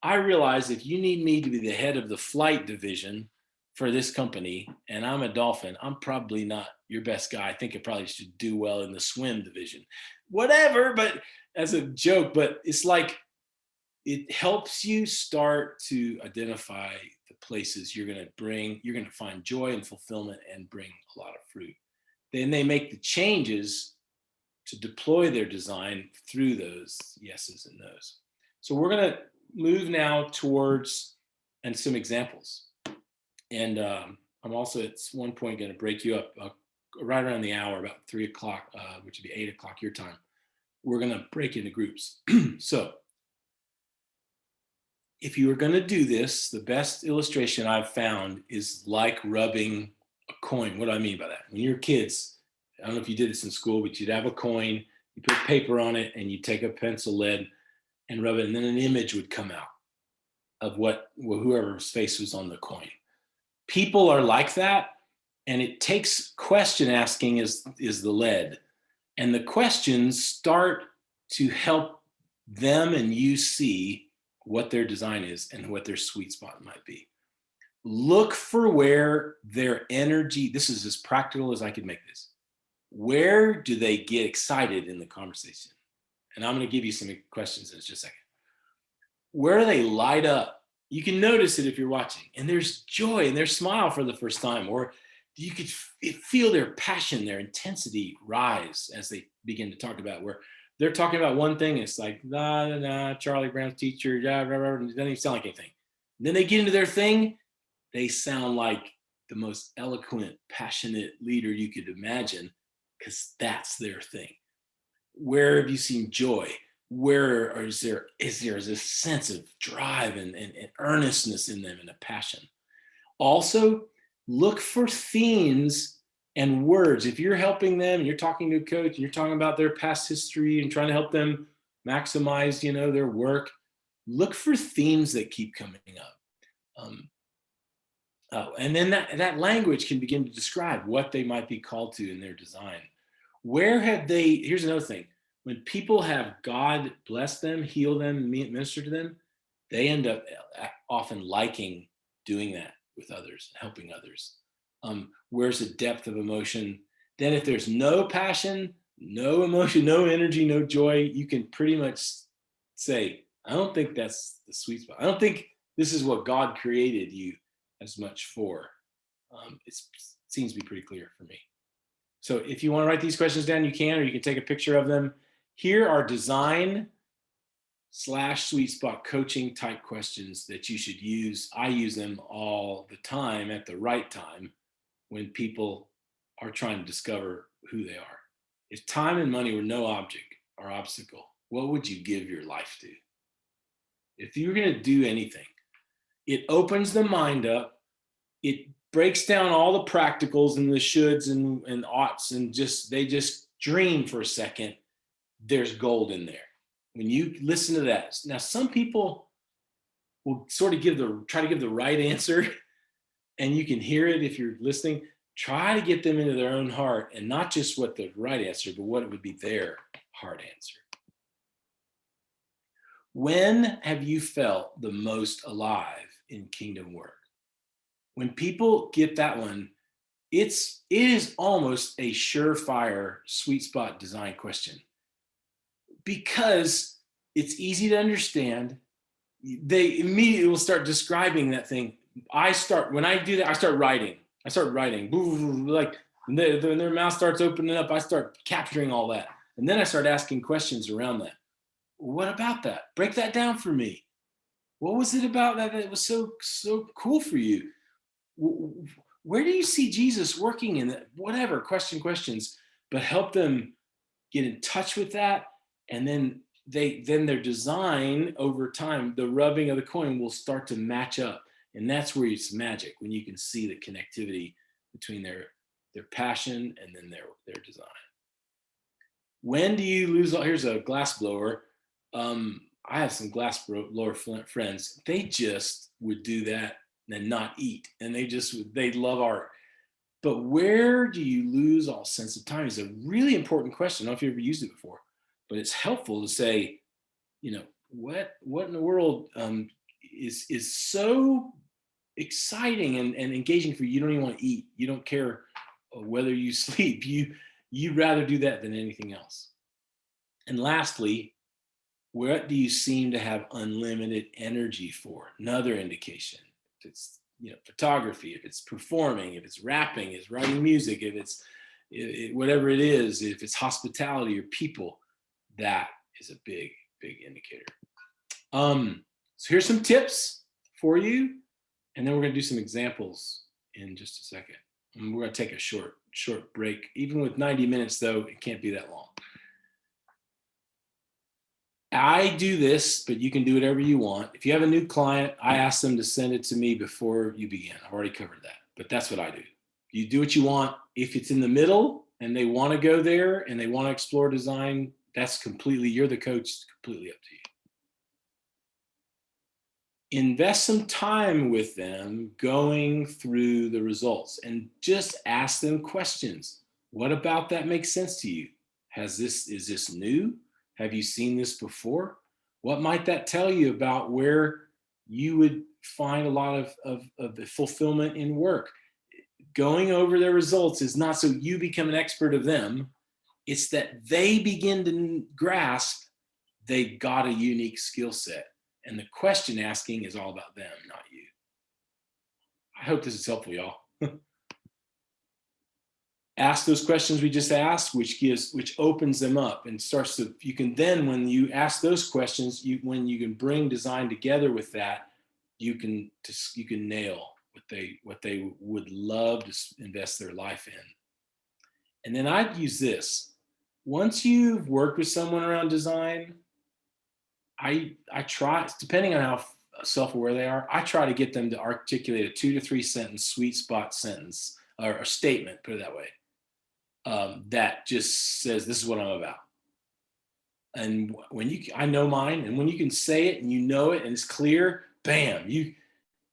I realize if you need me to be the head of the flight division for this company and I'm a dolphin, I'm probably not your best guy. I think I probably should do well in the swim division. Whatever, but as a joke, but it's like it helps you start to identify the places you're going to find joy and fulfillment and bring a lot of fruit. Then they make the changes to deploy their design through those yeses and nos. So we're going to move now towards and some examples. And I'm also at one point going to break you up right around the hour, about 3 o'clock, which would be 8 o'clock your time. We're going to break into groups. So if you are going to do this, the best illustration I've found is like rubbing a coin. What do I mean by that? When you're kids, I don't know if you did this in school, but you'd have a coin, you put paper on it, and you take a pencil lead and rub it, and then an image would come out of whoever's face was on the coin. People are like that, and it takes question asking is the lead. And the questions start to help them and you see what their design is and what their sweet spot might be. Look for where their energy, this is as practical as I could make this. Where do they get excited in the conversation? And I'm going to give you some questions in just a second. Where do they light up? You can notice it if you're watching, and there's joy and their smile for the first time, or you could feel their passion, their intensity rise as they begin to talk about where they're talking about one thing. It's like, Charlie Brown's teacher, it doesn't even sound like anything. And then they get into their thing. They sound like the most eloquent, passionate leader you could imagine, because that's their thing. Where have you seen joy? Where is there this sense of drive and earnestness in them and a passion? Also, look for themes and words. If you're helping them and you're talking to a coach and you're talking about their past history and trying to help them maximize, their work, look for themes that keep coming up. And then that language can begin to describe what they might be called to in their design. Here's another thing. When people have God bless them, heal them, minister to them, they end up often liking doing that with others, helping others. Where's the depth of emotion? Then if there's no passion, no emotion, no energy, no joy, you can pretty much say, I don't think that's the sweet spot. I don't think this is what God created you as much for. It seems to be pretty clear for me. So if you want to write these questions down, you can, or you can take a picture of them. Here are design/sweet spot coaching type questions that you should use. I use them all the time at the right time when people are trying to discover who they are. If time and money were no object or obstacle, what would you give your life to? If you were going to do anything, it opens the mind up. It breaks down all the practicals and the shoulds and oughts, and they just dream for a second. There's gold in there. When you listen to that. Now, some people will sort of try to give the right answer, and you can hear it if you're listening. Try to get them into their own heart, and not just what the right answer, but what it would be their heart answer. When have you felt the most alive in kingdom work? When people get that one, it is almost a surefire sweet spot design question, because it's easy to understand. They immediately will start describing that thing. When I do that, I start writing. Like when their mouth starts opening up, I start capturing all that. And then I start asking questions around that. What about that? Break that down for me. What was it about that was so cool for you? Where do you see Jesus working in that? Whatever, questions, but help them get in touch with that. And then their design over time, the rubbing of the coin will start to match up. And that's where it's magic, when you can see the connectivity between their passion and then their design. When do you lose? Here's a glass blower. I have some glass blower friends. They just would do that and not eat. And they love art. But where do you lose all sense of time is a really important question. I don't know if you ever used it before, but it's helpful to say, what in the world is so exciting and engaging for you. You don't even want to eat. You don't care whether you sleep. You'd rather do that than anything else. And lastly, what do you seem to have unlimited energy for? Another indication. If it's photography, if it's performing, if it's rapping, if it's writing music, if it's whatever it is, if it's hospitality or people, that is a big indicator. So here's some tips for you, and then we're going to do some examples in just a second. And we're going to take a short break. Even with 90 minutes, though, it can't be that long. I do this, but you can do whatever you want. If you have a new client, I ask them to send it to me before you begin. I've already covered that, but that's what I do. You do what you want. If it's in the middle and they want to go there and they want to explore design, you're the coach, it's completely up to you. Invest some time with them going through the results and just ask them questions. What about that makes sense to you? Is this new? Have you seen this before? What might that tell you about where you would find a lot of the fulfillment in work? Going over their results is not so you become an expert of them. It's that they begin to grasp they got a unique skill set. And the question asking is all about them, not you. I hope this is helpful, y'all. Ask those questions we just asked, which opens them up and starts to, you can then, when you ask those questions, when you can bring design together with that, you can nail what they would love to invest their life in. And then I'd use this. Once you've worked with someone around design, I try, depending on how self-aware they are, I try to get them to articulate a 2 to 3 sentence sweet spot sentence or a statement, put it that way. That just says, this is what I'm about. And I know mine, and when you can say it and you know it and it's clear, bam,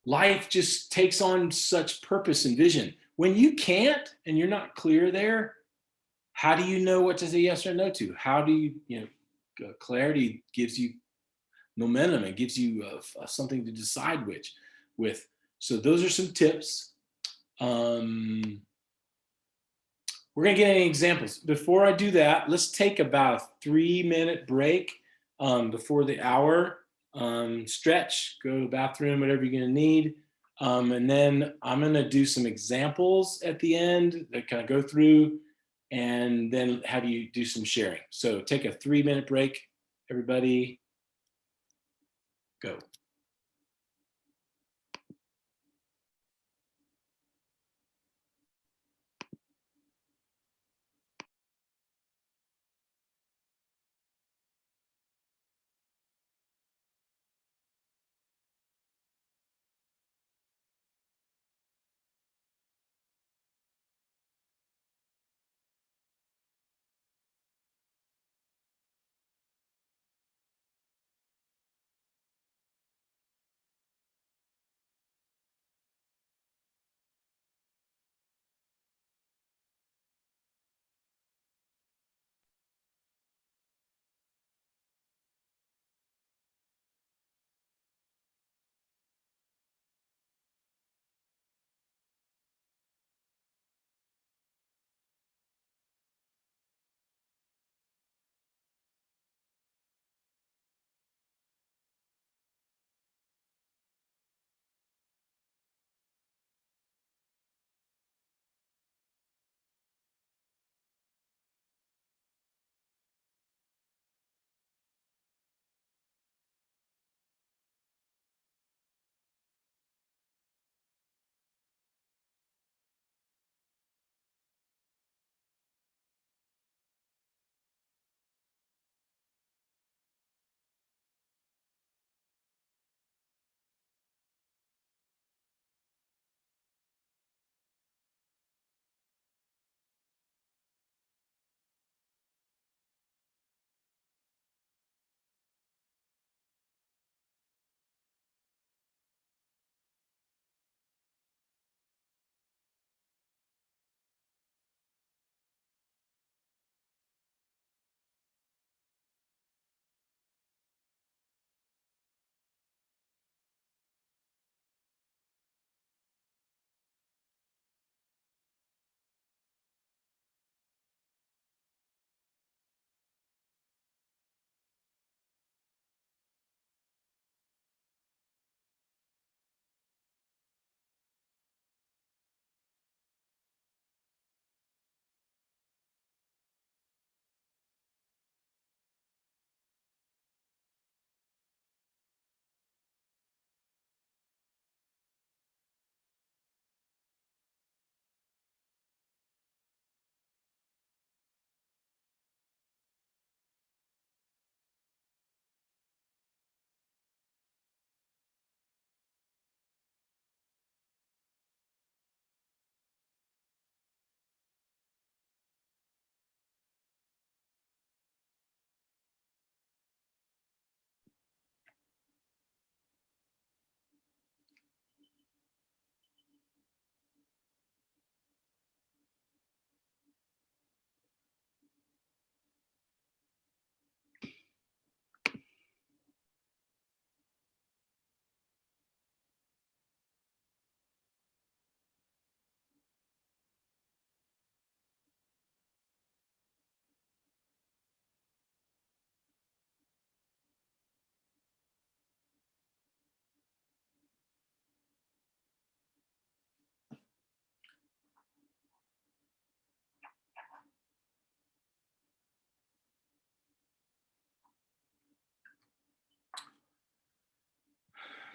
life just takes on such purpose and vision. When you can't and you're not clear there, how do you know what to say yes or no to? How do you, clarity gives you momentum. It gives you something to decide with. So those are some tips. We're going to get any examples. Before I do that, let's take about a 3-minute break before the hour. Stretch, go to the bathroom, whatever you're going to need. And then I'm going to do some examples at the end that kind of go through, and then have you do some sharing. So take a 3-minute break, everybody. Go.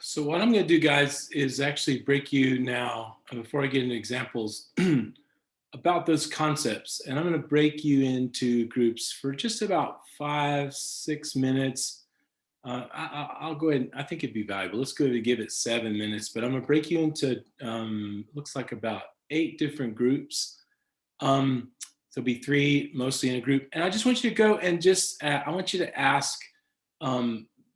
So what I'm going to do, guys, is actually break you now, before I get into examples, about those concepts. And I'm going to break you into groups for just about 5-6 minutes. I'll go ahead. I think it'd be valuable. Let's go ahead and give it 7 minutes, but I'm going to break you into, looks like about 8 different groups. There'll be 3 mostly in a group. And I just want you to go and just, I want you to ask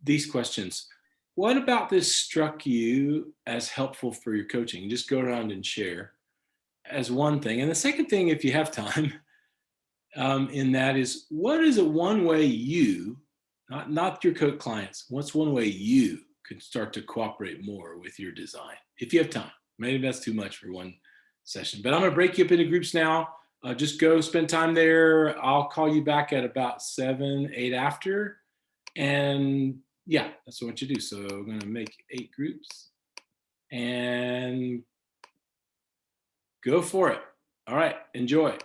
these questions. What about this struck you as helpful for your coaching? Just go around and share as one thing. And the second thing, if you have time, in that is, what is a one way you, not your clients, what's one way you could start to cooperate more with your design, if you have time? Maybe that's too much for one session, but I'm going to break you up into groups now. Just go spend time there. I'll call you back at about 7, 8 after. And yeah, that's what I want you to do. So I'm going to make 8 groups. and go for it. All right, enjoy.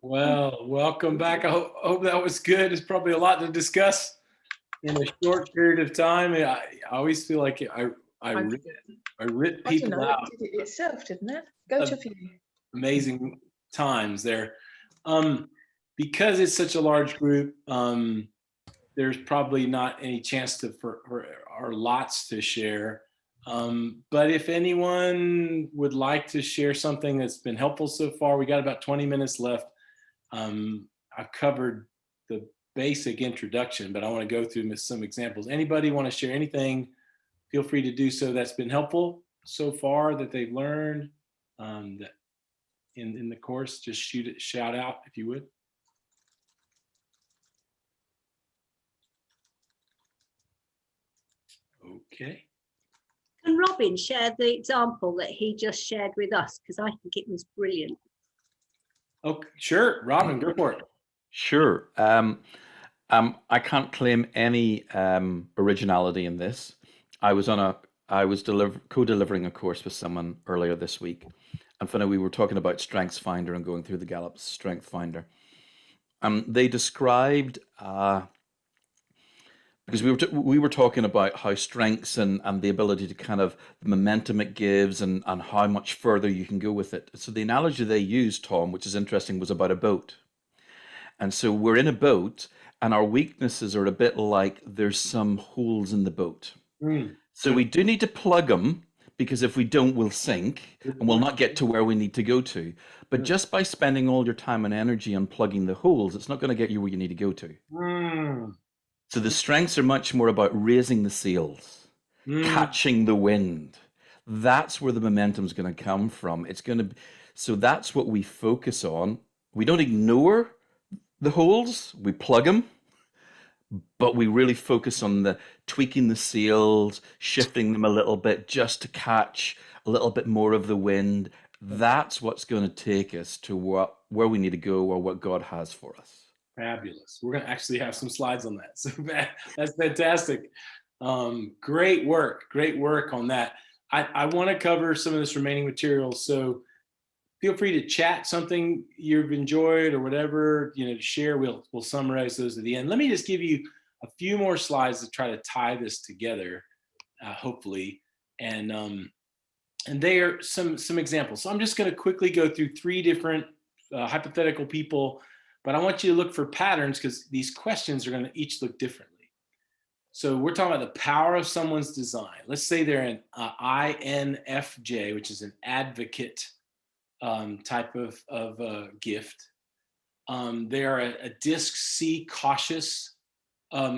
Well, welcome back. I hope that was good. It's probably a lot to discuss in a short period of time. I always feel like I rip I don't people know, out. it did it itself, didn't it? Go to view. Amazing times there. Because it's such a large group, there's probably not any chance for our lots to share. But if anyone would like to share something that's been helpful so far, we got about 20 minutes left. I've covered the basic introduction, but I want to go through some examples. Anybody want to share anything? Feel free to do so. That's been helpful so far that they've learned that in the course. Just shout out if you would. Okay. Can Robin share the example that he just shared with us? Because I think it was brilliant. Oh, sure. Robin, go for it. Sure. I can't claim any originality in this. I was co-delivering a course with someone earlier this week, and funny, we were talking about Strengths Finder and going through the Gallup Strength Finder. They described because we were talking about how strengths and the ability to kind of the momentum it gives and how much further you can go with it. So the analogy they used, Tom, which is interesting, was about a boat. And so we're in a boat and our weaknesses are a bit like there's some holes in the boat. So we do need to plug them, because if we don't, we'll sink and we'll not get to where we need to go to. But just by spending all your time and energy on plugging the holes, it's not going to get you where you need to go to. So the strengths are much more about raising the sails, catching the wind. That's where the momentum is going to come from. So that's what we focus on. We don't ignore the holes, we plug them, but we really focus on the tweaking the sails, shifting them a little bit just to catch a little bit more of the wind. That's what's going to take us to where we need to go or what God has for us. Fabulous. We're going to actually have some slides on that. So that's fantastic. Great work on that. I want to cover some of this remaining material. So feel free to chat something you've enjoyed or whatever, to share. We'll summarize those at the end. Let me just give you a few more slides to try to tie this together, hopefully. And they are some examples. So I'm just going to quickly go through 3 different hypothetical people, but I want you to look for patterns because these questions are going to each look differently. So we're talking about the power of someone's design. Let's say they're an INFJ, which is an advocate type of gift. They are a DISC C, cautious,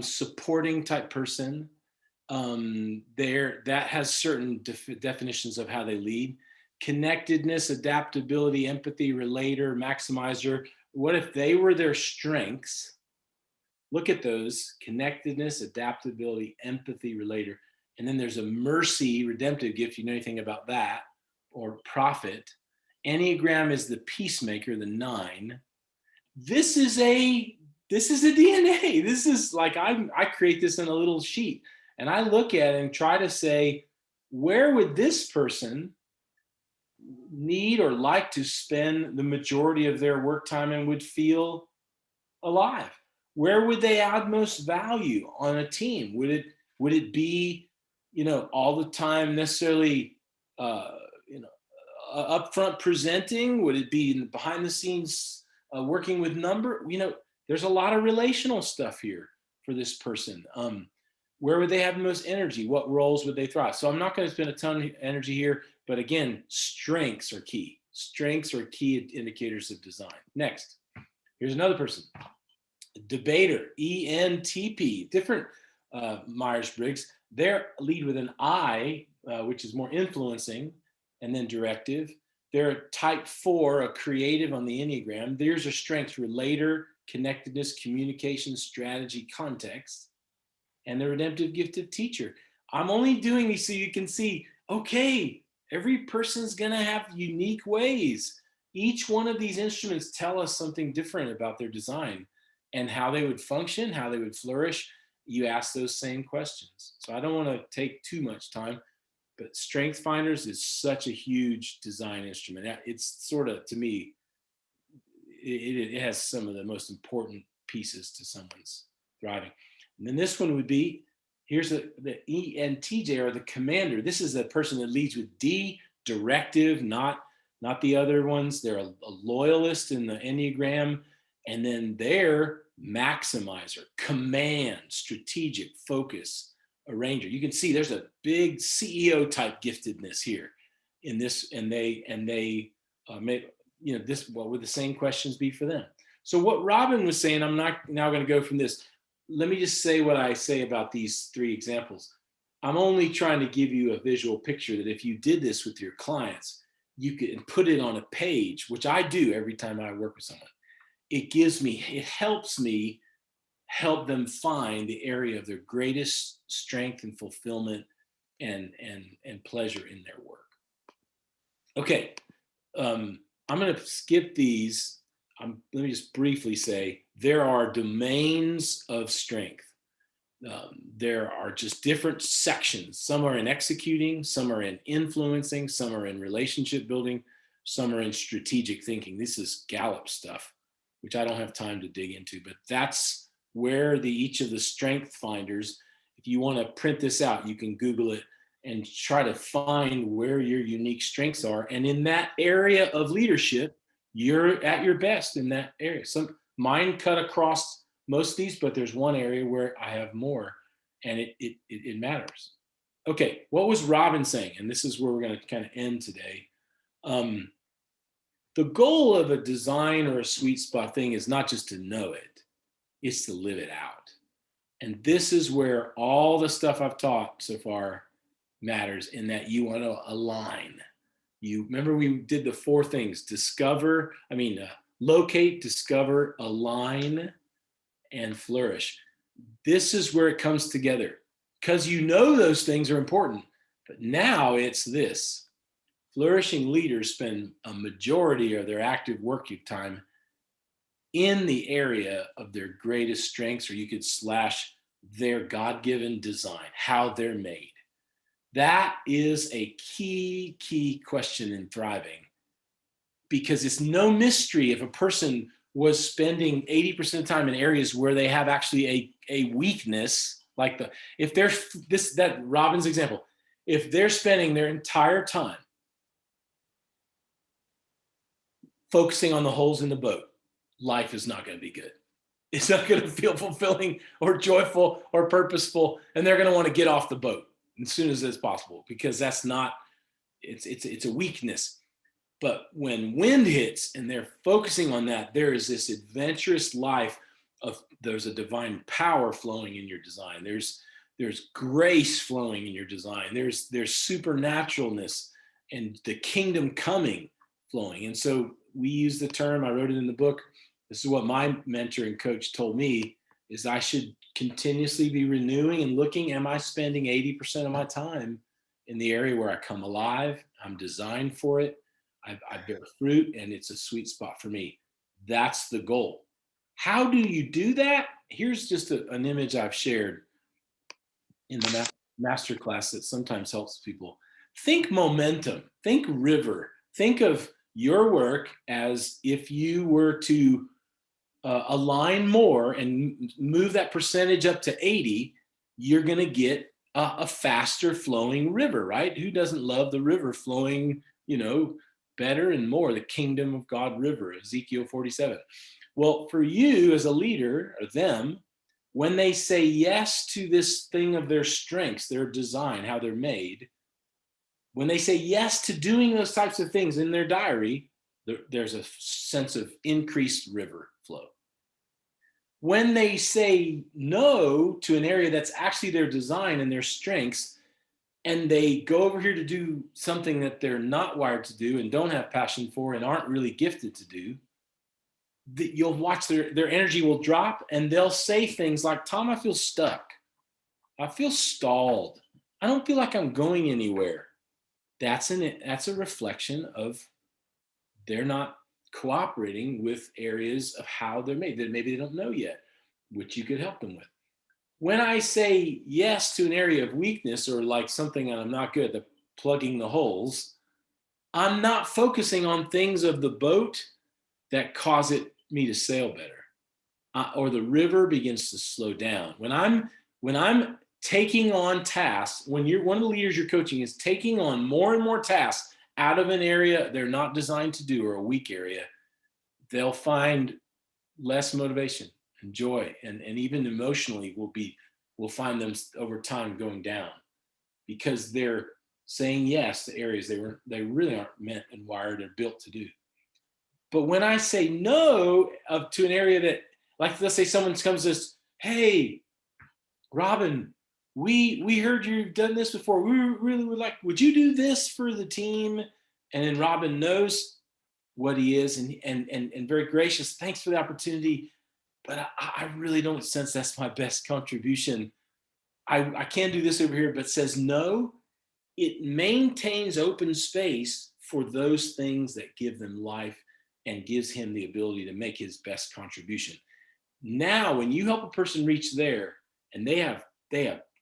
supporting type person. That has certain definitions of how they lead. Connectedness, adaptability, empathy, relator, maximizer. What if they were their strengths? Look at those: connectedness, adaptability, empathy, relator. And then there's a mercy, redemptive gift. You know anything about that? Or prophet. Enneagram is the peacemaker, the 9. This is a DNA. This is like I create this in a little sheet and I look at it and try to say, where would this person need or like to spend the majority of their work time and would feel alive? Where would they add most value on a team? Would it be, all the time necessarily, upfront presenting? Would it be behind the scenes working with there's a lot of relational stuff here for this person. Where would they have the most energy? What roles would they thrive? So I'm not going to spend a ton of energy here, but again, strengths are key. Strengths are key indicators of design. Next, here's another person. Debater, ENTP, different Myers-Briggs. They're lead with an I, which is more influencing, and then directive. They're type 4, a creative on the Enneagram. There's a strength: relator, connectedness, communication, strategy, context. And the redemptive gift of teacher. I'm only doing these so you can see, okay, every person's going to have unique ways. Each one of these instruments tell us something different about their design and how they would function, how they would flourish. You ask those same questions. So I don't want to take too much time. But Strength Finders is such a huge design instrument. It's sort of, to me, it has some of the most important pieces to someone's thriving. And then this one would be, here's the ENTJ, or the commander. This is the person that leads with D, directive, not the other ones. They're a loyalist in the Enneagram. And then they're maximizer, command, strategic, focus, arranger. You can see there's a big CEO type giftedness here in this, and they make, this, what would the same questions be for them? So what Robin was saying, I'm not now going to go from this. Let me just say what I say about these 3 examples. I'm only trying to give you a visual picture that if you did this with your clients, you could put it on a page, which I do every time I work with someone. It helps me help them find the area of their greatest strength and fulfillment and pleasure in their work. Okay, I'm going to skip these. Let me just briefly say, there are domains of strength. There are just different sections. Some are in executing, some are in influencing, some are in relationship building, some are in strategic thinking. This is Gallup stuff, which I don't have time to dig into, but that's where each of the strength finders, if you want to print this out, you can Google it and try to find where your unique strengths are. And in that area of leadership, you're at your best in that area. Mine cut across most of these, but there's one area where I have more, and it matters. Okay, what was Robin saying? And this is where we're going to kind of end today. The goal of a design or a sweet spot thing is not just to know it, it's to live it out. And this is where all the stuff I've taught so far matters, in that you want to align. You remember we did the 4 things: locate, discover, align, and flourish. This is where it comes together, because those things are important. But now it's this. Flourishing leaders spend a majority of their active working time in the area of their greatest strengths, or you could slash their God-given design, how they're made. That is a key question in thriving, because it's no mystery if a person was spending 80% of the time in areas where they have actually a weakness, like that Robin's example, if they're spending their entire time focusing on the holes in the boat, life is not going to be good. It's not going to feel fulfilling or joyful or purposeful, and they're going to want to get off the boat as soon as it's possible, because that's not, it's a weakness. But when wind hits and they're focusing on that, there is this adventurous life there's a divine power flowing in your design. There's grace flowing in your design. There's supernaturalness and the kingdom coming flowing. And so we use the term, I wrote it in the book. This is what my mentor and coach told me, is I should continuously be renewing and looking, am I spending 80% of my time in the area where I come alive? I'm designed for it. I bear fruit, and it's a sweet spot for me. That's the goal. How do you do that? Here's just an image I've shared in the masterclass that sometimes helps people. Think momentum, think river, think of your work as if you were to align more and move that percentage up to 80, you're going to get a faster flowing river, right? Who doesn't love the river flowing, better and more, the kingdom of God river, Ezekiel 47. Well, for you as a leader, or them, when they say yes to this thing of their strengths, their design, how they're made, when they say yes to doing those types of things in their diary, there's a sense of increased river flow. When they say no to an area that's actually their design and their strengths, and they go over here to do something that they're not wired to do and don't have passion for and aren't really gifted to do, you'll watch their energy will drop, and they'll say things like, Tom, I feel stuck. I feel stalled. I don't feel like I'm going anywhere. That's a reflection of they're not cooperating with areas of how they're made that maybe they don't know yet, which you could help them with. When I say yes to an area of weakness, or like something I'm not good at, plugging the holes, I'm not focusing on things of the boat that cause me to sail better, or the river begins to slow down. When I'm taking on tasks, when you're one of the leaders you're coaching is taking on more and more tasks out of an area they're not designed to do, or a weak area, they'll find less motivation and joy, and even emotionally we'll find them over time going down, because they're saying yes to areas they really aren't meant and wired and built to do. But when I say no to an area that, like, let's say someone comes to us, hey, Robin, we heard you've done this before. We really would like, would you do this for the team? And then Robin knows what he is, and very gracious, thanks for the opportunity, but I really don't sense that's my best contribution. I can do this over here, but says no. It maintains open space for those things that give them life and gives him the ability to make his best contribution. Now, when you help a person reach there, and they have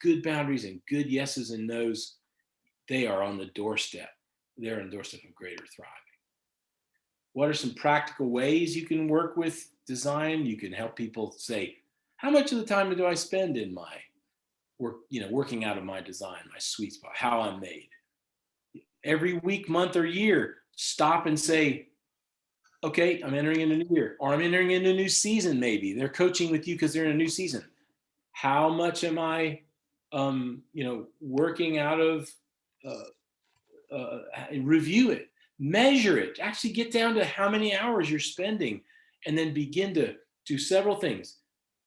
good boundaries and good yeses and nos, they are on the doorstep. They're on the doorstep of greater thriving. What are some practical ways you can work with design? You can help people say, how much of the time do I spend in my work, working out of my design, my sweet spot, how I'm made? Every week, month, or year, stop and say, okay, I'm entering in a new year, or I'm entering in a new season. Maybe they're coaching with you because they're in a new season. How much am I, working out of? Review it, measure it, actually get down to how many hours you're spending, and then begin to do several things.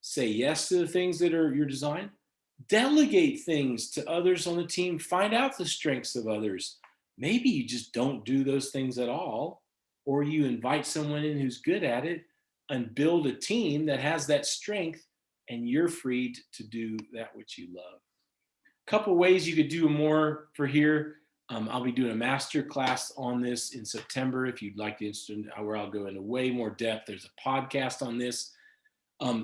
Say yes to the things that are your design. Delegate things to others on the team. Find out the strengths of others. Maybe you just don't do those things at all, or you invite someone in who's good at it, and build a team that has that strength, and you're freed to do that which you love. A couple ways you could do more for here. I'll be doing a master class on this in September if you'd like to, where I'll go into way more depth. There's a podcast on this.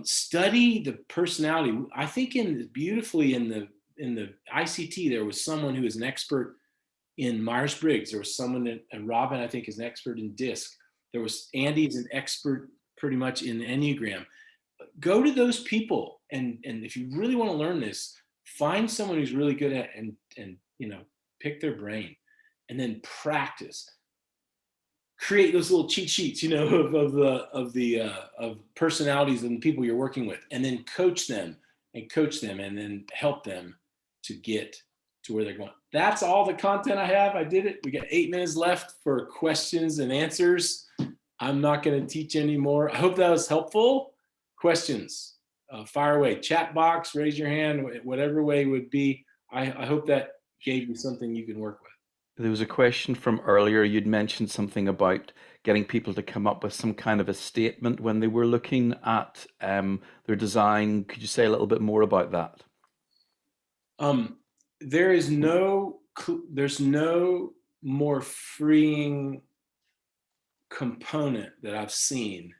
Study the personality. I think beautifully in the ICT, there was someone who is an expert in Myers-Briggs. There was someone, and Robin, I think, is an expert in DISC. There was Andy is an expert pretty much in Enneagram. Go to those people, and if you really want to learn this, find someone who's really good at it, and pick their brain, and then practice. Create those little cheat sheets, of personalities and the people you're working with, and then coach them, and then help them to get to where they're going. That's all the content I have. I did it. We got 8 minutes left for questions and answers. I'm not going to teach anymore. I hope that was helpful. Questions, fire away. Chat box, raise your hand, whatever way would be. I hope that gave you something you can work with. There was a question from earlier. You'd mentioned something about getting people to come up with some kind of a statement when they were looking at their design. Could you say a little bit more about that? There's no more freeing component that I've seen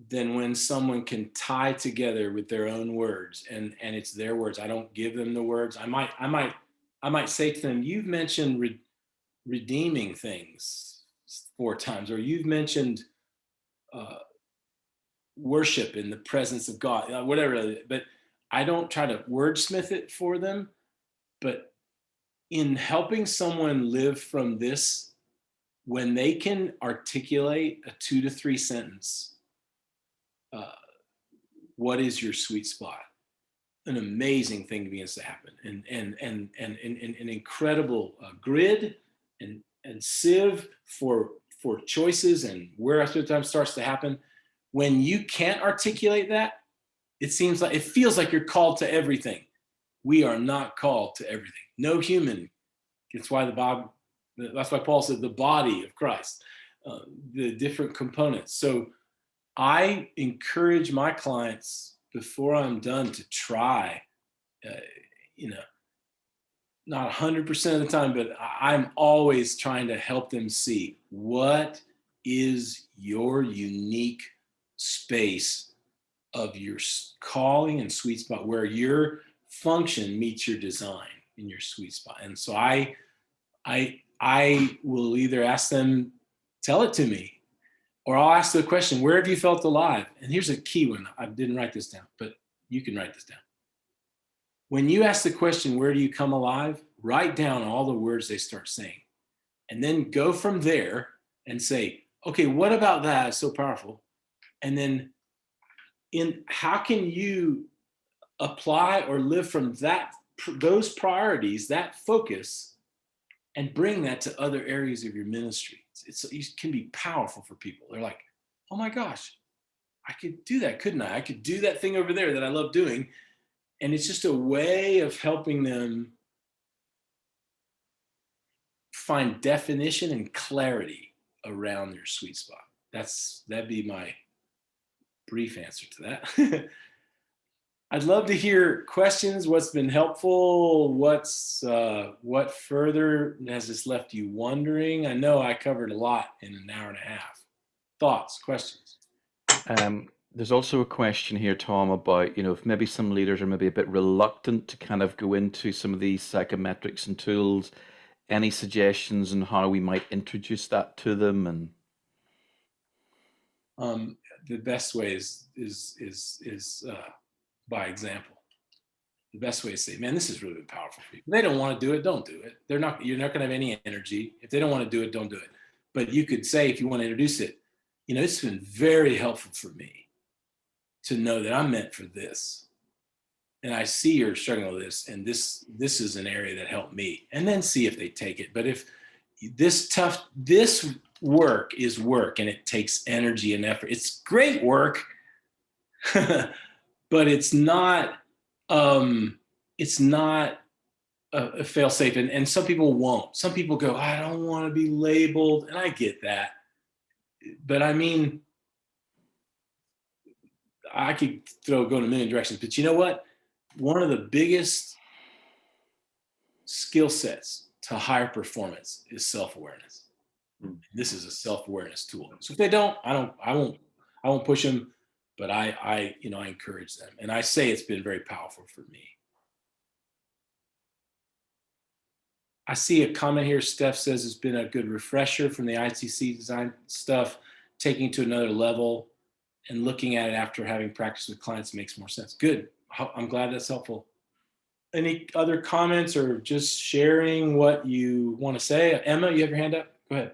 than when someone can tie together with their own words, and it's their words. I don't give them the words. I might say to them, you've mentioned redeeming things 4 times, or you've mentioned worship in the presence of God, whatever. But I don't try to wordsmith it for them. But in helping someone live from this, when they can articulate a 2 to 3 sentence, what is your sweet spot? An amazing thing begins to happen, and an incredible grid and sieve for choices, and where after the time starts to happen. When you can't articulate that, it feels like you're called to everything. We are not called to everything. No human. That's why Paul said the body of Christ, the different components. So I encourage my clients before I'm done to try, not 100% of the time, but I'm always trying to help them see what is your unique space of your calling and sweet spot, where your function meets your design in your sweet spot. And so I will either ask them, tell it to me, Or I'll ask the question, where have you felt alive? And here's a key one. I didn't write this down, but you can write this down. When you ask the question, where do you come alive? Write down all the words they start saying. And then go from there and say, okay, what about that is so powerful? And then how can you apply or live from those priorities, that focus, and bring that to other areas of your ministry? It can be powerful for people. They're like, oh my gosh, I could do that, couldn't I? I could do that thing over there that I love doing. And it's just a way of helping them find definition and clarity around their sweet spot. That'd be my brief answer to that. I'd love to hear questions. What's been helpful? What further has this left you wondering? I know I covered a lot in an hour and a half. Thoughts, questions? There's also a question here, Tom, about, if maybe some leaders are maybe a bit reluctant to kind of go into some of these psychometrics and tools. Any suggestions on how we might introduce that to them? And the best way is by example. The best way is to say, man, this is really powerful for people. They don't want to do it, don't do it. You're not going to have any energy. If they don't want to do it, don't do it. But you could say, if you want to introduce it, it's been very helpful for me to know that I'm meant for this. And I see you're struggling with this, and this is an area that helped me. And then see if they take it. But if this work is work, and it takes energy and effort, it's great work, but it's not a fail-safe. And some people won't. Some people go, I don't want to be labeled. And I get that. But I mean, I could go in a million directions, but you know what? One of the biggest skill sets to higher performance is self-awareness. This is a self-awareness tool. So if they don't, I won't push them, but I encourage them. And I say it's been very powerful for me. I see a comment here. Steph says it's been a good refresher from the ITC design stuff, taking to another level and looking at it after having practiced with clients makes more sense. Good. I'm glad that's helpful. Any other comments or just sharing what you want to say? Emma, you have your hand up? Go ahead.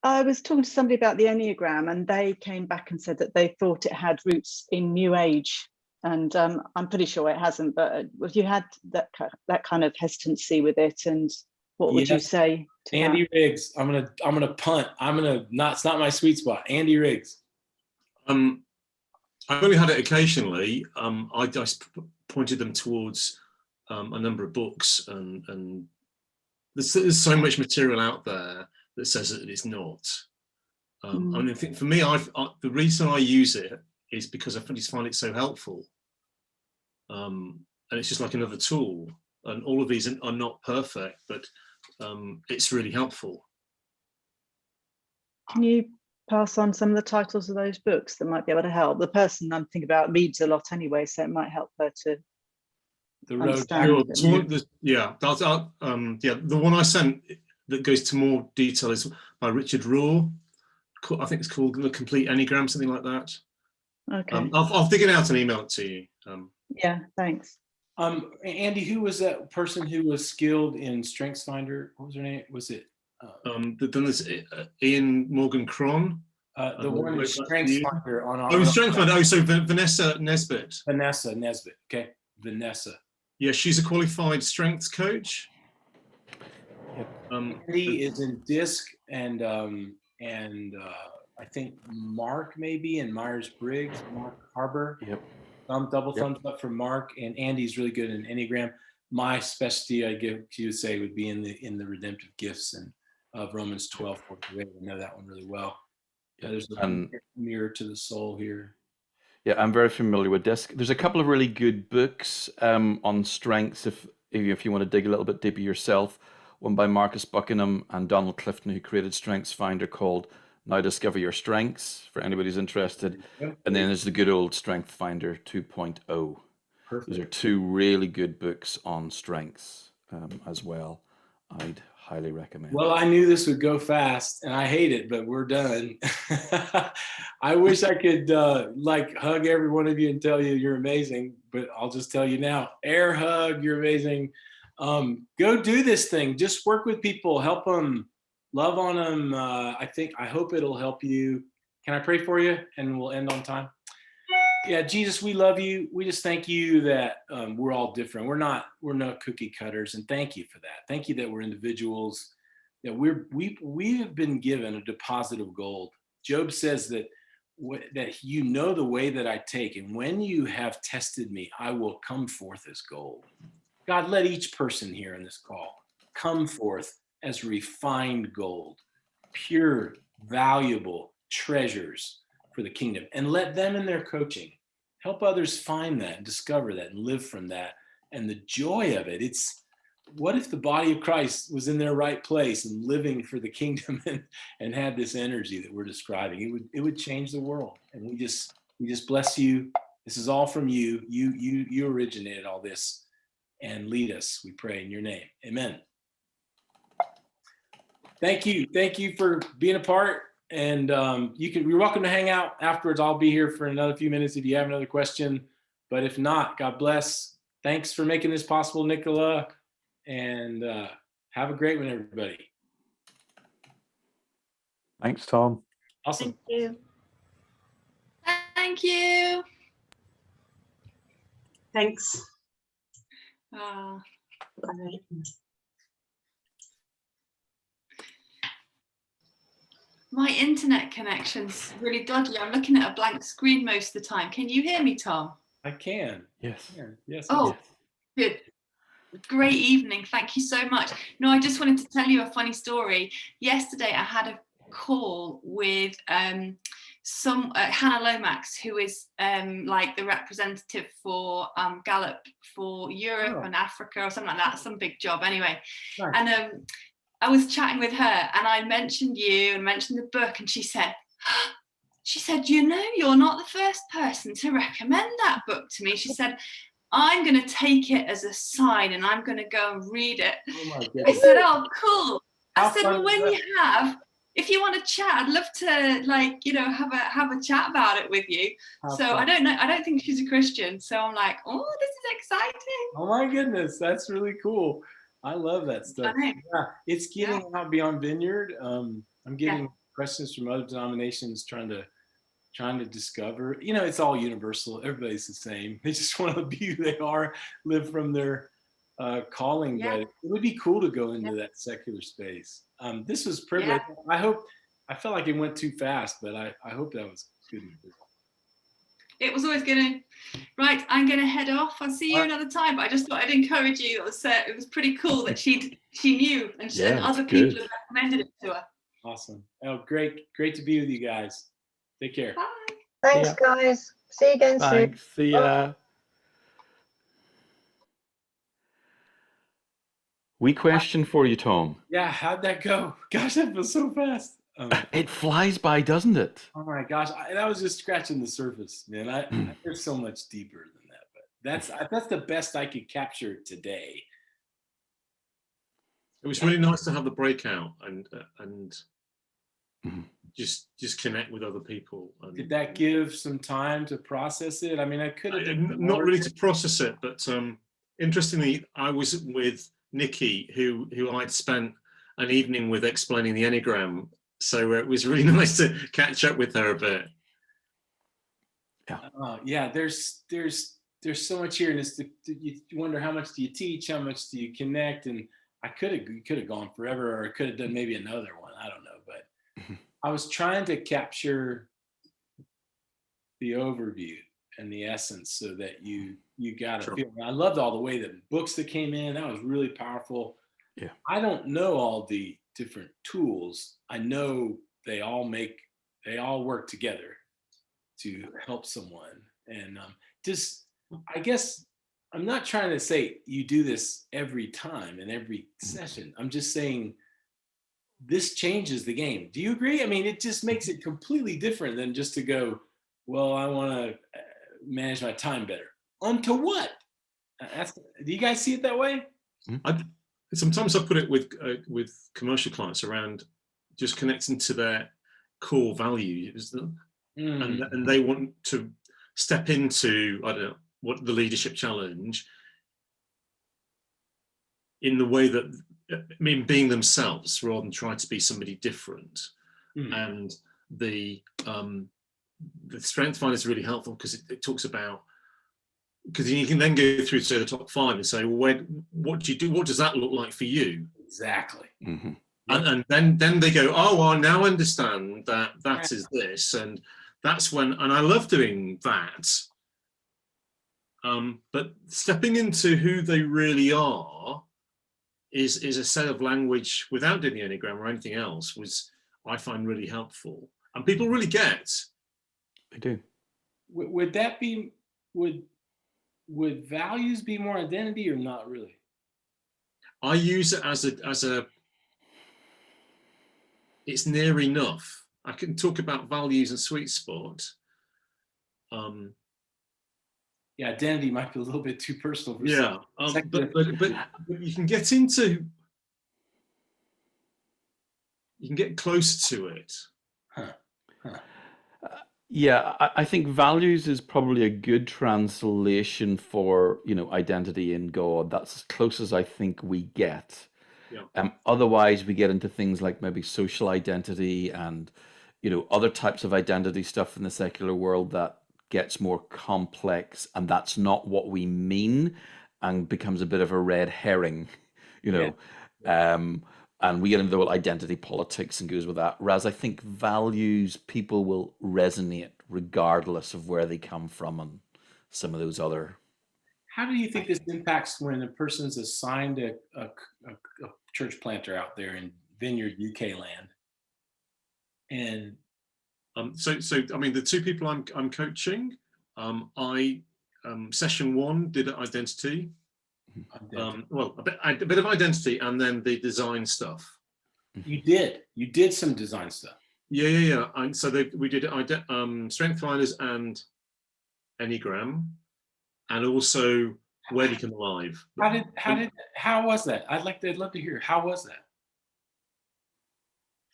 I was talking to somebody about the Enneagram, and they came back and said that they thought it had roots in New Age. And I'm pretty sure it hasn't, but have you had that kind of hesitancy with it? And what would you say to Andy that? Riggs, I'm gonna punt. It's not my sweet spot. Andy Riggs. I've only had it occasionally. I just pointed them towards a number of books, and there's so much material out there that says that it's not. I think for me, the reason I use it is because I just find it so helpful. And it's just like another tool. And all of these are not perfect, but it's really helpful. Can you pass on some of the titles of those books that might be able to help? The person I'm thinking about reads a lot anyway, so it might help her to understand. The one I sent that goes to more detail is by Richard Raw. I think it's called The Complete Enneagram, something like that. Okay. I'll dig it out and email it to you. Yeah, thanks. Andy, who was that person who was skilled in StrengthsFinder? What was her name? Was it? Then there's Ian Morgan Cron. The one in StrengthsFinder on our. Oh, StrengthsFinder. Oh, so Vanessa Nesbitt. Vanessa Nesbitt. Okay, Vanessa. Yeah, she's a qualified strengths coach. Andy is in DISC and I think Mark maybe in Myers-Briggs, Mark Harbor. Yep. Thumbs up for Mark, and Andy's really good in Enneagram. My specialty, you would say, would be in the redemptive gifts and of Romans 12, 4-8. I know that one really well. There's a mirror to the soul here. Yeah, I'm very familiar with DISC. There's a couple of really good books on strengths if you want to dig a little bit deeper yourself. One by Marcus Buckingham and Donald Clifton, who created StrengthsFinder, called Now Discover Your Strengths, for anybody who's interested. Yep. And then there's the good old StrengthsFinder 2.0. Perfect. Those are two really good books on strengths as well. I'd highly recommend. Well, I knew this would go fast, and I hate it, but we're done. I wish I could like hug every one of you and tell you you're amazing, but I'll just tell you now, air hug, you're amazing. Go do this thing. Just work with people, help them, love on them. I hope it'll help you. Can I pray for you? And we'll end on time. Yeah, Jesus, we love you. We just thank you that we're all different. We're not cookie cutters, and thank you for that. Thank you that we're individuals, that we have been given a deposit of gold. Job says that you know the way that I take, and when you have tested me, I will come forth as gold. God, let each person here in this call come forth as refined gold, pure, valuable treasures for the kingdom, and let them in their coaching help others find that and discover that and live from that. And the joy of it, what if the body of Christ was in their right place and living for the kingdom and had this energy that we're describing? It would change the world. And we just bless you. This is all from you. You originated all this, and lead us, we pray in your name. Amen. Thank you for being a part. And you're welcome to hang out afterwards. I'll be here for another few minutes if you have another question. But if not, God bless. Thanks for making this possible, Nicola. And have a great one, everybody. Thanks, Tom. Awesome. Thank you. Thank you. Thanks. Ah. Bye. My internet connection's really dodgy. I'm looking at a blank screen most of the time. Can you hear me, Tom? I can. Yes. Yes. Oh, good. Great evening. Thank you so much. No, I just wanted to tell you a funny story. Yesterday, I had a call with Hannah Lomax, who is like the representative for Gallup for Europe and Africa or something like that. Some big job anyway. Nice. And I was chatting with her and I mentioned you and mentioned the book, and she said, you know, you're not the first person to recommend that book to me. She said, I'm going to take it as a sign and I'm going to go and read it. Oh my I goodness. said, oh, cool. I said, fun well, when is you have, if you want to chat, I'd love to, like, you know, have a chat about it with you. How so fun. I don't know. I don't think she's a Christian. So I'm like, oh, this is exciting. Oh my goodness. That's really cool. I love that stuff. I know. Yeah, it's getting out beyond Vineyard. I'm getting questions from other denominations trying to discover, you know, it's all universal. Everybody's the same. They just want to be who they are, live from their calling. Yeah. But it would be cool to go into that secular space. This was privilege. Yeah. I felt like it went too fast, but I hope that was good. It was always gonna, right, I'm gonna head off. I'll see you another time. But I just thought I'd encourage you. It was pretty cool that she knew and other people have recommended it to her. Awesome. Oh, great to be with you guys. Take care. Bye. Thanks, guys. See you again soon. Thanks. See ya. Wee question for you, Tom. Yeah, how'd that go? Gosh, that was so fast. It flies by, doesn't it? Oh my gosh, that was just scratching the surface, man. There's so much deeper than that, but that's the best I could capture today. It was really nice to have the breakout and just connect with other people. And did that give some time to process it? I mean, I could have not really to process it, but interestingly, I was with Nikki, who I'd spent an evening with explaining the Enneagram. So it was really nice to catch up with her a bit. Yeah. There's so much here, and you wonder how much do you teach, how much do you connect, and I could have gone forever, or I could have done maybe another one. I don't know, but I was trying to capture the overview and the essence so that you got a feel. I loved all the way the books that came in. That was really powerful. Yeah. I don't know all the different tools. I know they all work together to help someone. And I guess I'm not trying to say you do this every time in every session. I'm just saying this changes the game. Do you agree? I mean, it just makes it completely different than just to go, well, I want to manage my time better. Onto what? Do you guys see it that way? sometimes I put it with commercial clients around just connecting to their core values, and they want to step into, I don't know, what the leadership challenge in the way that, I mean, being themselves rather than trying to be somebody different. And the strength finder is really helpful because it talks about, because you can then go through, say, the top 5 and say, well, what do you do? What does that look like for you? Exactly. And then they go, oh, I now understand that is this, and that's when, and I love doing that. But stepping into who they really are is a set of language without doing the Enneagram or anything else, I find really helpful, and people really get. They do. Would that be, would values be more identity or not really? I use it as a it's near enough. I can talk about values and sweet spot. Yeah, identity might be a little bit too personal for but you can get into, you can get close to it. Yeah, I think values is probably a good translation for, identity in God. That's as close as I think we get. Yeah. Otherwise, we get into things like maybe social identity and, other types of identity stuff in the secular world that gets more complex, and that's not what we mean, and becomes a bit of a red herring, and we get into the whole identity politics and goes with that. Whereas I think values, people will resonate regardless of where they come from and some of those other. How do you think this impacts when a person's assigned a church planter out there in Vineyard UK land? And so I mean, the 2 people I'm coaching, session 1 did identity. Well, a bit of identity, and then the design stuff. You did some design stuff. Yeah. And so we did strength finders and Enneagram, and also where do you come alive. How was that? I'd love to hear. How was that?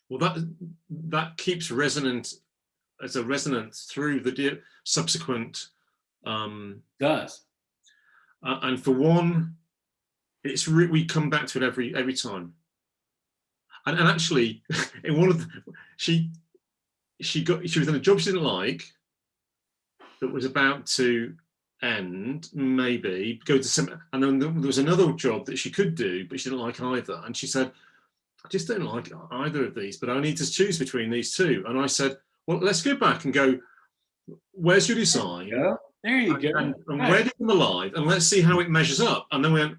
Well, that keeps resonant as a resonance through the subsequent. Does. And for one, it's we come back to it every time. And actually, in one of she was in a job she didn't like, that was about to end, maybe go to some, and then there was another job that she could do, but she didn't like either. And she said, I just don't like either of these, but I need to choose between these 2. And I said, well, let's go back and go, where's your design? There you go. And where do you come alive? And let's see how it measures up. And then we went,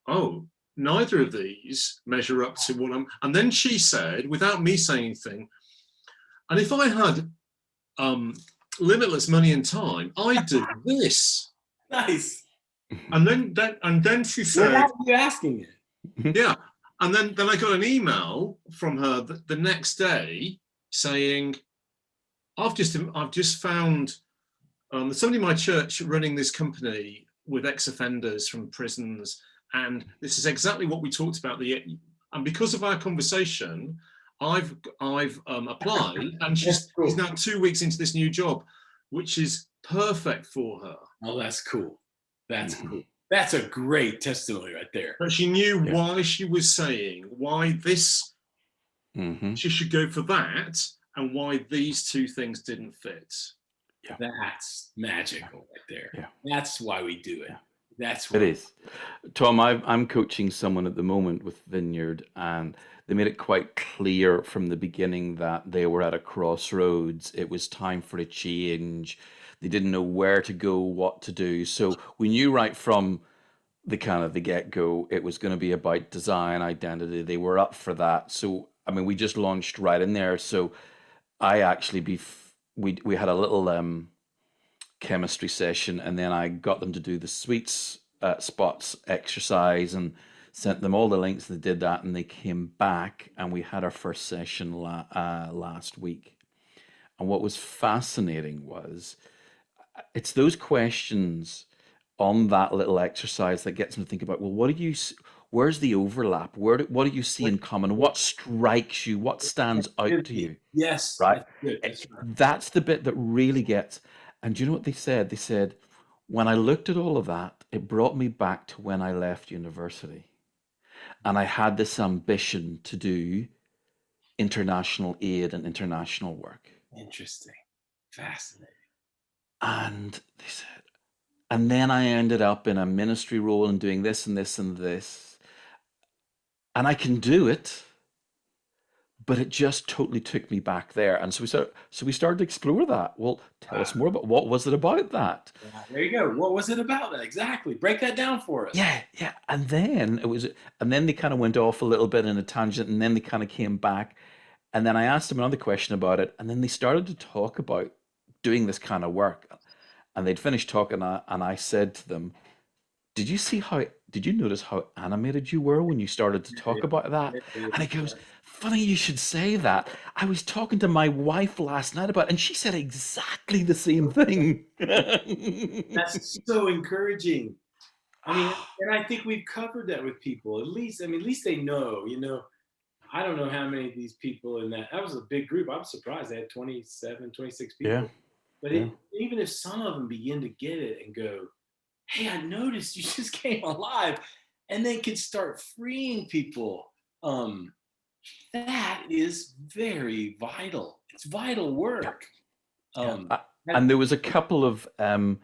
oh, neither of these measure up to what I'm. And then she said, without me saying anything, and if I had limitless money and time, I'd do this. Nice. And then she said, without you asking it. Yeah. And then I got an email from her the next day saying, I've just found somebody in my church running this company with ex-offenders from prisons, and this is exactly what we talked about. And because of our conversation, I've applied, and she's now 2 weeks into this new job, which is perfect for her. Oh, that's cool. That's cool. That's a great testimony right there. But she knew why she was saying, why this, she should go for that, and why these 2 things didn't fit. Yeah. That's magical right there. Yeah. That's why we do it. Yeah. That's why. It is. Tom, I'm coaching someone at the moment with Vineyard, and they made it quite clear from the beginning that they were at a crossroads. It was time for a change. They didn't know where to go, what to do. So we knew right from the get-go, it was going to be about design, identity. They were up for that. So, I mean, we just launched right in there. So I actually, we had a little chemistry session, and then I got them to do the sweet spots exercise and sent them all the links. They did that, and they came back, and we had our first session last week. And what was fascinating was, it's those questions on that little exercise that gets them to think about, well, where's the overlap? What do you see in common? What strikes you? What stands out to you? Yes, Right? that's good. That's right. That's the bit that really gets. And do you know what they said? They said, when I looked at all of that, it brought me back to when I left university. And I had this ambition to do international aid and international work. Interesting. Fascinating. And they said, and then I ended up in a ministry role and doing this and this and this. And I can do it, but it just totally took me back there. And so we started to explore that. Well, tell us more about what was it about that? Yeah, there you go. What was it about that? Exactly. Break that down for us. Yeah. And then they kind of went off a little bit in a tangent, and then they kind of came back. And then I asked them another question about it, and then they started to talk about doing this kind of work. And they'd finished talking, and I said to them, did you notice how animated you were when you started to talk about that? And he goes, funny you should say that. I was talking to my wife last night about it, and she said exactly the same thing. That's so encouraging. I mean, and I think we've covered that with people. At least they know, I don't know how many of these people in that was a big group. I'm surprised they had 27, 26 people. Yeah. But even if some of them begin to get it and go, hey, I noticed you just came alive, and then can start freeing people. That is very vital. It's vital work. And there was a couple of there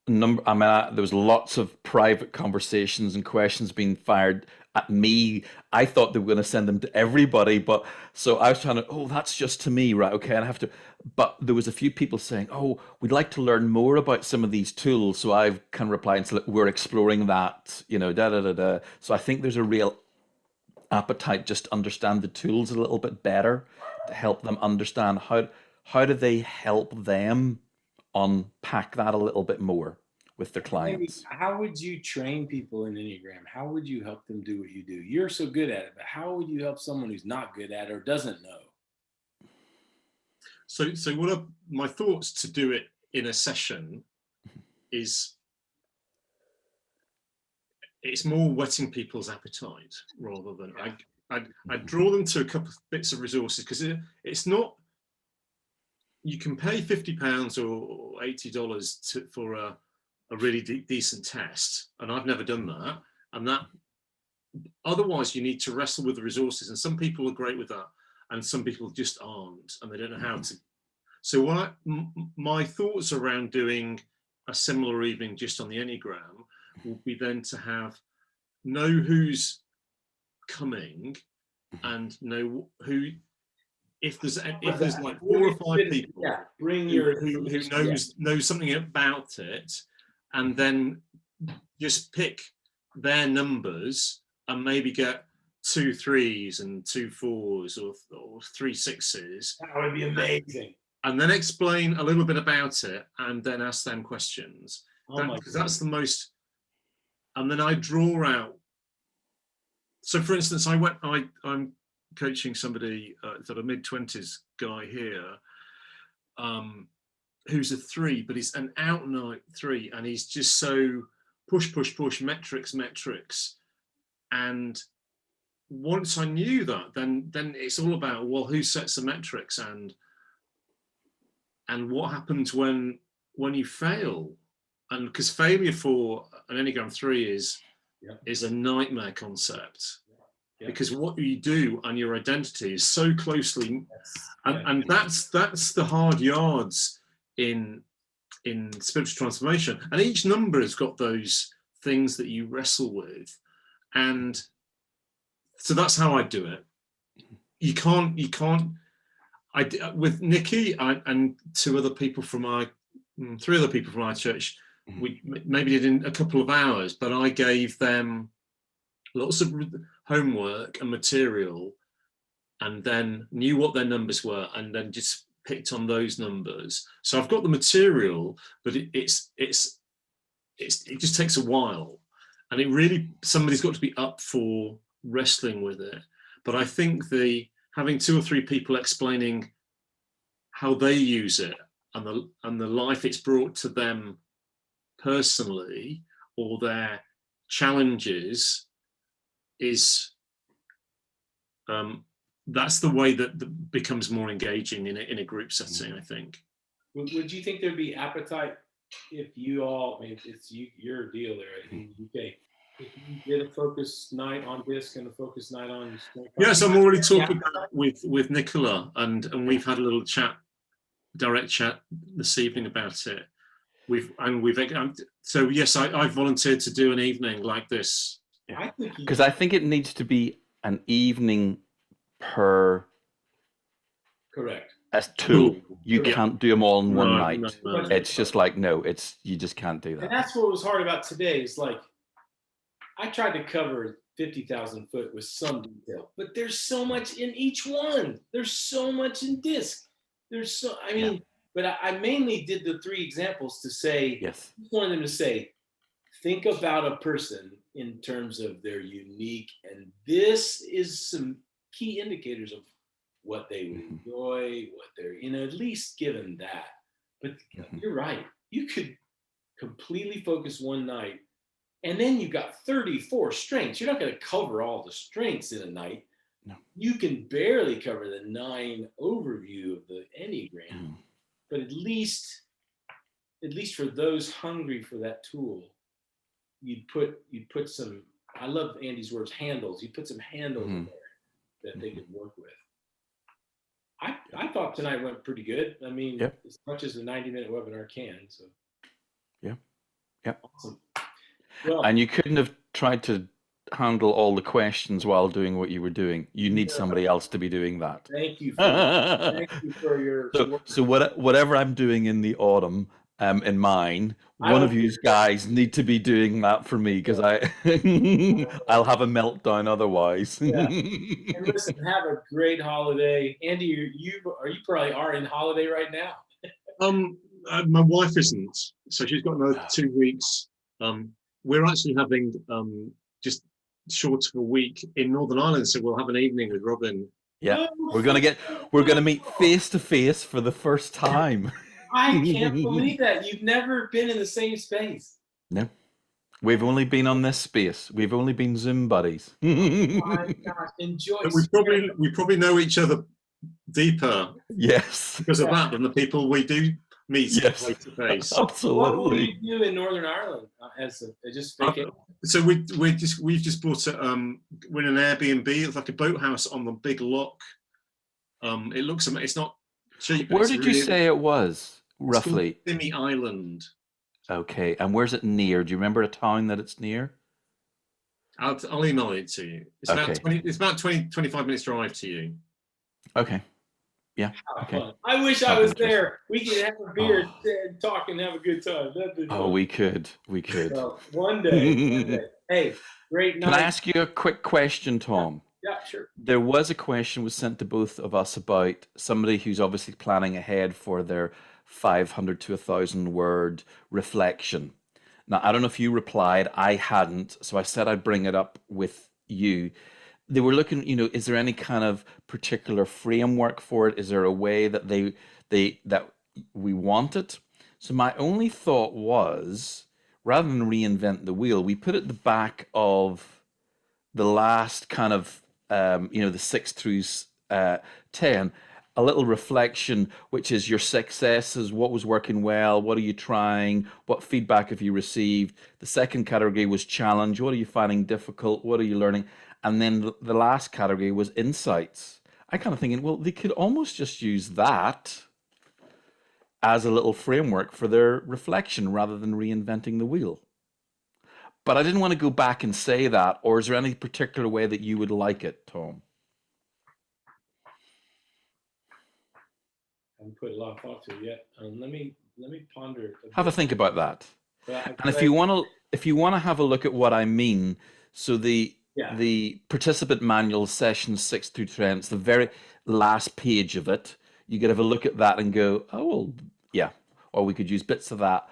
was lots of private conversations and questions being fired at me. I thought they were going to send them to everybody, but so I was trying to, that's just to me, right? Okay, I have to. But there was a few people saying, we'd like to learn more about some of these tools. So I can reply and say, look, we're exploring that, So I think there's a real appetite just to understand the tools a little bit better, to help them understand how do they help them unpack that a little bit more with their clients. How would you train people in Enneagram? How would you help them do what you do? You're so good at it, but how would you help someone who's not good at it or doesn't know? So what are my thoughts to do it in a session is it's more whetting people's appetite rather than I draw them to a couple of bits of resources, because it's not, you can pay £50 or $80 for a really decent test, and I've never done that, and that otherwise you need to wrestle with the resources, and some people are great with that and some people just aren't, and they don't know how to. So my thoughts around doing a similar evening just on the Enneagram will be then to know who's coming and know who, if there's like 4 or 5 people who knows something about it, and then just pick their numbers and maybe get 2 3s and 2 4s or 3 6s. That would be amazing. And then explain a little bit about it and then ask them questions. Because that's the most. And then I draw out. So for instance, I'm coaching somebody, sort of mid-20s guy here, who's a 3, but he's an out and out 3, and he's just so push, metrics. And once I knew that, then it's all about, well, who sets the metrics and what happens when you fail. And because failure for an Enneagram 3 is a nightmare concept. Yeah. Because what you do and your identity is so closely, and that's the hard yards in spiritual transformation. And each number has got those things that you wrestle with, and so that's how I do it. You can't. With Nikki and 3 other people from our church, we maybe did in a couple of hours, but I gave them lots of homework and material, and then knew what their numbers were, and then just picked on those numbers. So I've got the material, but it just takes a while, and somebody's got to be up for wrestling with it. But I think having 2 or 3 people explaining how they use it and the life it's brought to them personally, or their challenges, is that's the way that becomes more engaging in a group setting, I think. Would you think there'd be appetite if you all, I mean, it's your deal there in the UK, if you did a focus night on disc and a focus night on strength? Yes, I'm already talking with Nicola, and we've had a little direct chat this evening about it. So yes, I volunteered to do an evening like this. Because I think it needs to be an evening per correct as tool. You Correct. can't do them all in one night. No. It's just like, no, you just can't do that. And that's what was hard about today. Is like, I tried to cover 50,000 foot with some detail, but there's so much in each one. There's so much in disc. But I mainly did the 3 examples to say, yes, I wanted them to say, think about a person in terms of their unique, and this is some key indicators of what they would enjoy, what they're, at least given that. But you're right. You could completely focus one night, and then you've got 34 strengths. You're not going to cover all the strengths in a night. No. You can barely cover the 9 overview of the Enneagram. But at least for those hungry for that tool, you'd put some, I love Andy's words, handles. You put some handles in there that they could work with. I thought tonight went pretty good. I mean, as much as a 90-minute webinar can. So yeah, awesome. Well, and you couldn't have tried to handle all the questions while doing what you were doing. You need somebody else to be doing that. Thank you for your so whatever I'm doing in the autumn in mine, one of you guys need to be doing that for me, because I'll have a meltdown otherwise. And listen, have a great holiday. Andy, you probably are in holiday right now. My wife isn't, so she's got another 2 weeks. We're actually having just short of a week in Northern Ireland, so we'll have an evening with Robin. Yeah, we're gonna meet face to face for the first time. I can't believe that. You've never been in the same space. No, we've only been on this space. We've only been Zoom buddies. Oh my gosh, enjoy. We probably know each other deeper. Yes, because of that, than the people we do meet face to face. Absolutely. What will you do in Northern Ireland as just vacation? So we've just bought we're in an Airbnb. It's like a boathouse on the big lock. It looks, it's not cheap. Where did you say it was? Roughly. Simi Island. Okay, and where's it near? Do you remember a town that it's near? I'll email it to you. It's about 25 minutes drive to you. Okay. Yeah. Okay. I wish I was there. We could have a beer and talk and have a good time. We could. So, one day. Hey, great night. Can I ask you a quick question, Tom? Yeah, sure. There was a question was sent to both of us about somebody who's obviously planning ahead for their 500 to 1,000 word reflection. Now, I don't know if you replied. I hadn't, so I said I'd bring it up with you. They were looking, is there any kind of particular framework for it? Is there a way that that we want it? So my only thought was, rather than reinvent the wheel, we put at the back of the last kind of, the 6 through 10, a little reflection, which is your successes, what was working well, what are you trying, what feedback have you received? The second category was challenge, what are you finding difficult, what are you learning? And then the last category was insights. I kind of thinking, well, they could almost just use that as a little framework for their reflection rather than reinventing the wheel. But I didn't want to go back and say that, or is there any particular way that you would like it, Tom? I haven't put a lot of thought to it yet. Let me ponder. Have a think about that. And if you want to have a look at what I mean, so the participant manual, sessions 6 through 10, it's the very last page of it. You could have a look at that and go, oh, well, yeah. Or we could use bits of that.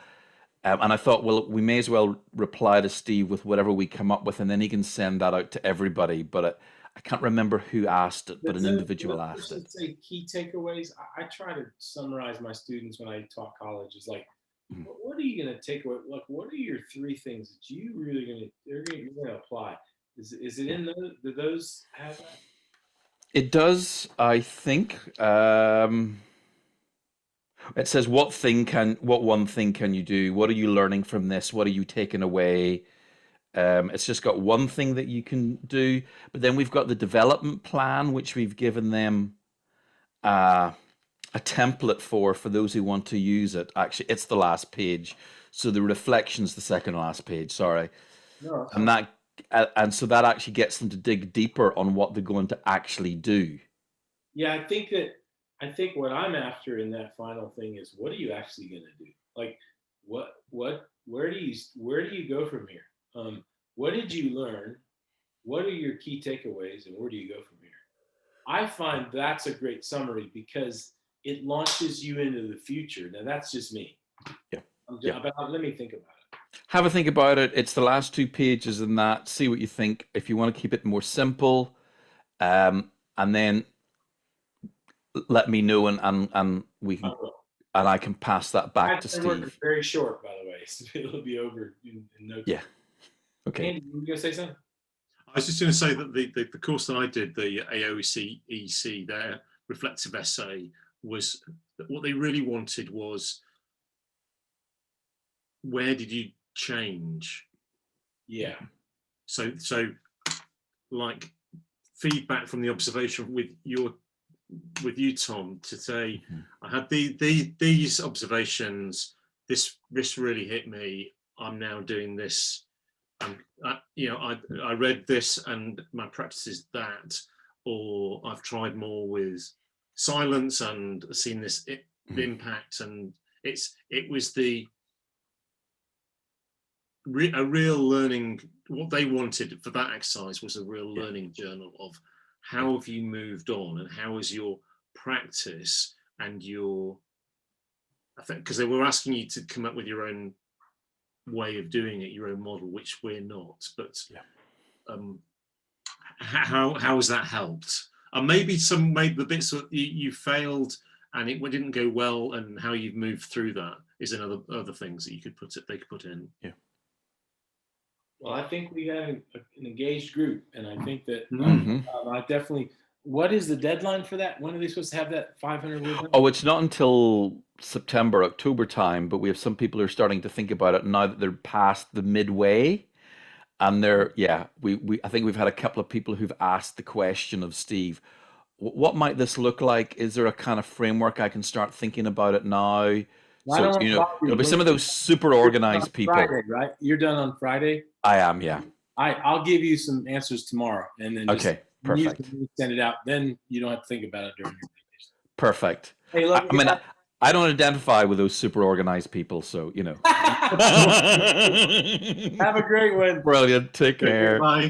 And I thought, well, we may as well reply to Steve with whatever we come up with, and then he can send that out to everybody. But I can't remember who asked it, but an individual asked it. Say key takeaways. I try to summarize my students when I talk college. Is like, what are you going to take away? Like, what are your 3 things that you're going to apply? Is it in those? Do those have that? It does, I think. It says what one thing can you do? What are you learning from this? What are you taking away? It's just got one thing that you can do, but then we've got the development plan, which we've given them a template for those who want to use it. Actually, it's the last page, so the reflection's the second last page. Sorry, No. and so that actually gets them to dig deeper on what they're going to actually do. Yeah, I think what I'm after in that final thing is, what are you actually going to do? Like, where do you go from here? What did you learn? What are your key takeaways, and where do you go from here? I find that's a great summary because it launches you into the future. Now, that's just me. Yeah. But let me think about it. Have a think about it. It's the last 2 pages in that. See what you think. If you want to keep it more simple, and then let me know, and we can, and I can pass that back to Steve. Very short, by the way. So it'll be over in no time. Yeah. Okay. Andy, you were gonna say something? I was just going to say that the course that I did, the AOEC, their reflective essay, was that what they really wanted was, where did you change? Yeah. So like feedback from the observation with you, Tom, to say, I had these observations, this really hit me, I'm now doing this, and I read this and my practice is that, or I've tried more with silence and seen this impact, and it was a real learning. What they wanted for that exercise was a real learning journal of how have you moved on, and how is your practice and your, I think, because they were asking you to come up with your own way of doing it, your own model, which we're not, but how has that helped? And maybe the bits that you failed and it didn't go well, and how you've moved through that is another other things that they could put in. Yeah. Well, I think we have an engaged group, and I think that I definitely. What is the deadline for that? When are they supposed to have that 500 word? Oh, it's not until September, October time, but we have some people who are starting to think about it now that they're past the midway, and I think we've had a couple of people who've asked the question of Steve, what might this look like? Is there a kind of framework I can start thinking about it now? So, it'll be some of those super organized people. Friday, right? You're done on Friday? I am, yeah. I'll give you some answers tomorrow, and then okay, perfect. Send it out. Then you don't have to think about it during your vacation. Perfect. Hey, look, I don't identify with those super organized people, so Have a great one. Brilliant. Take care. Bye.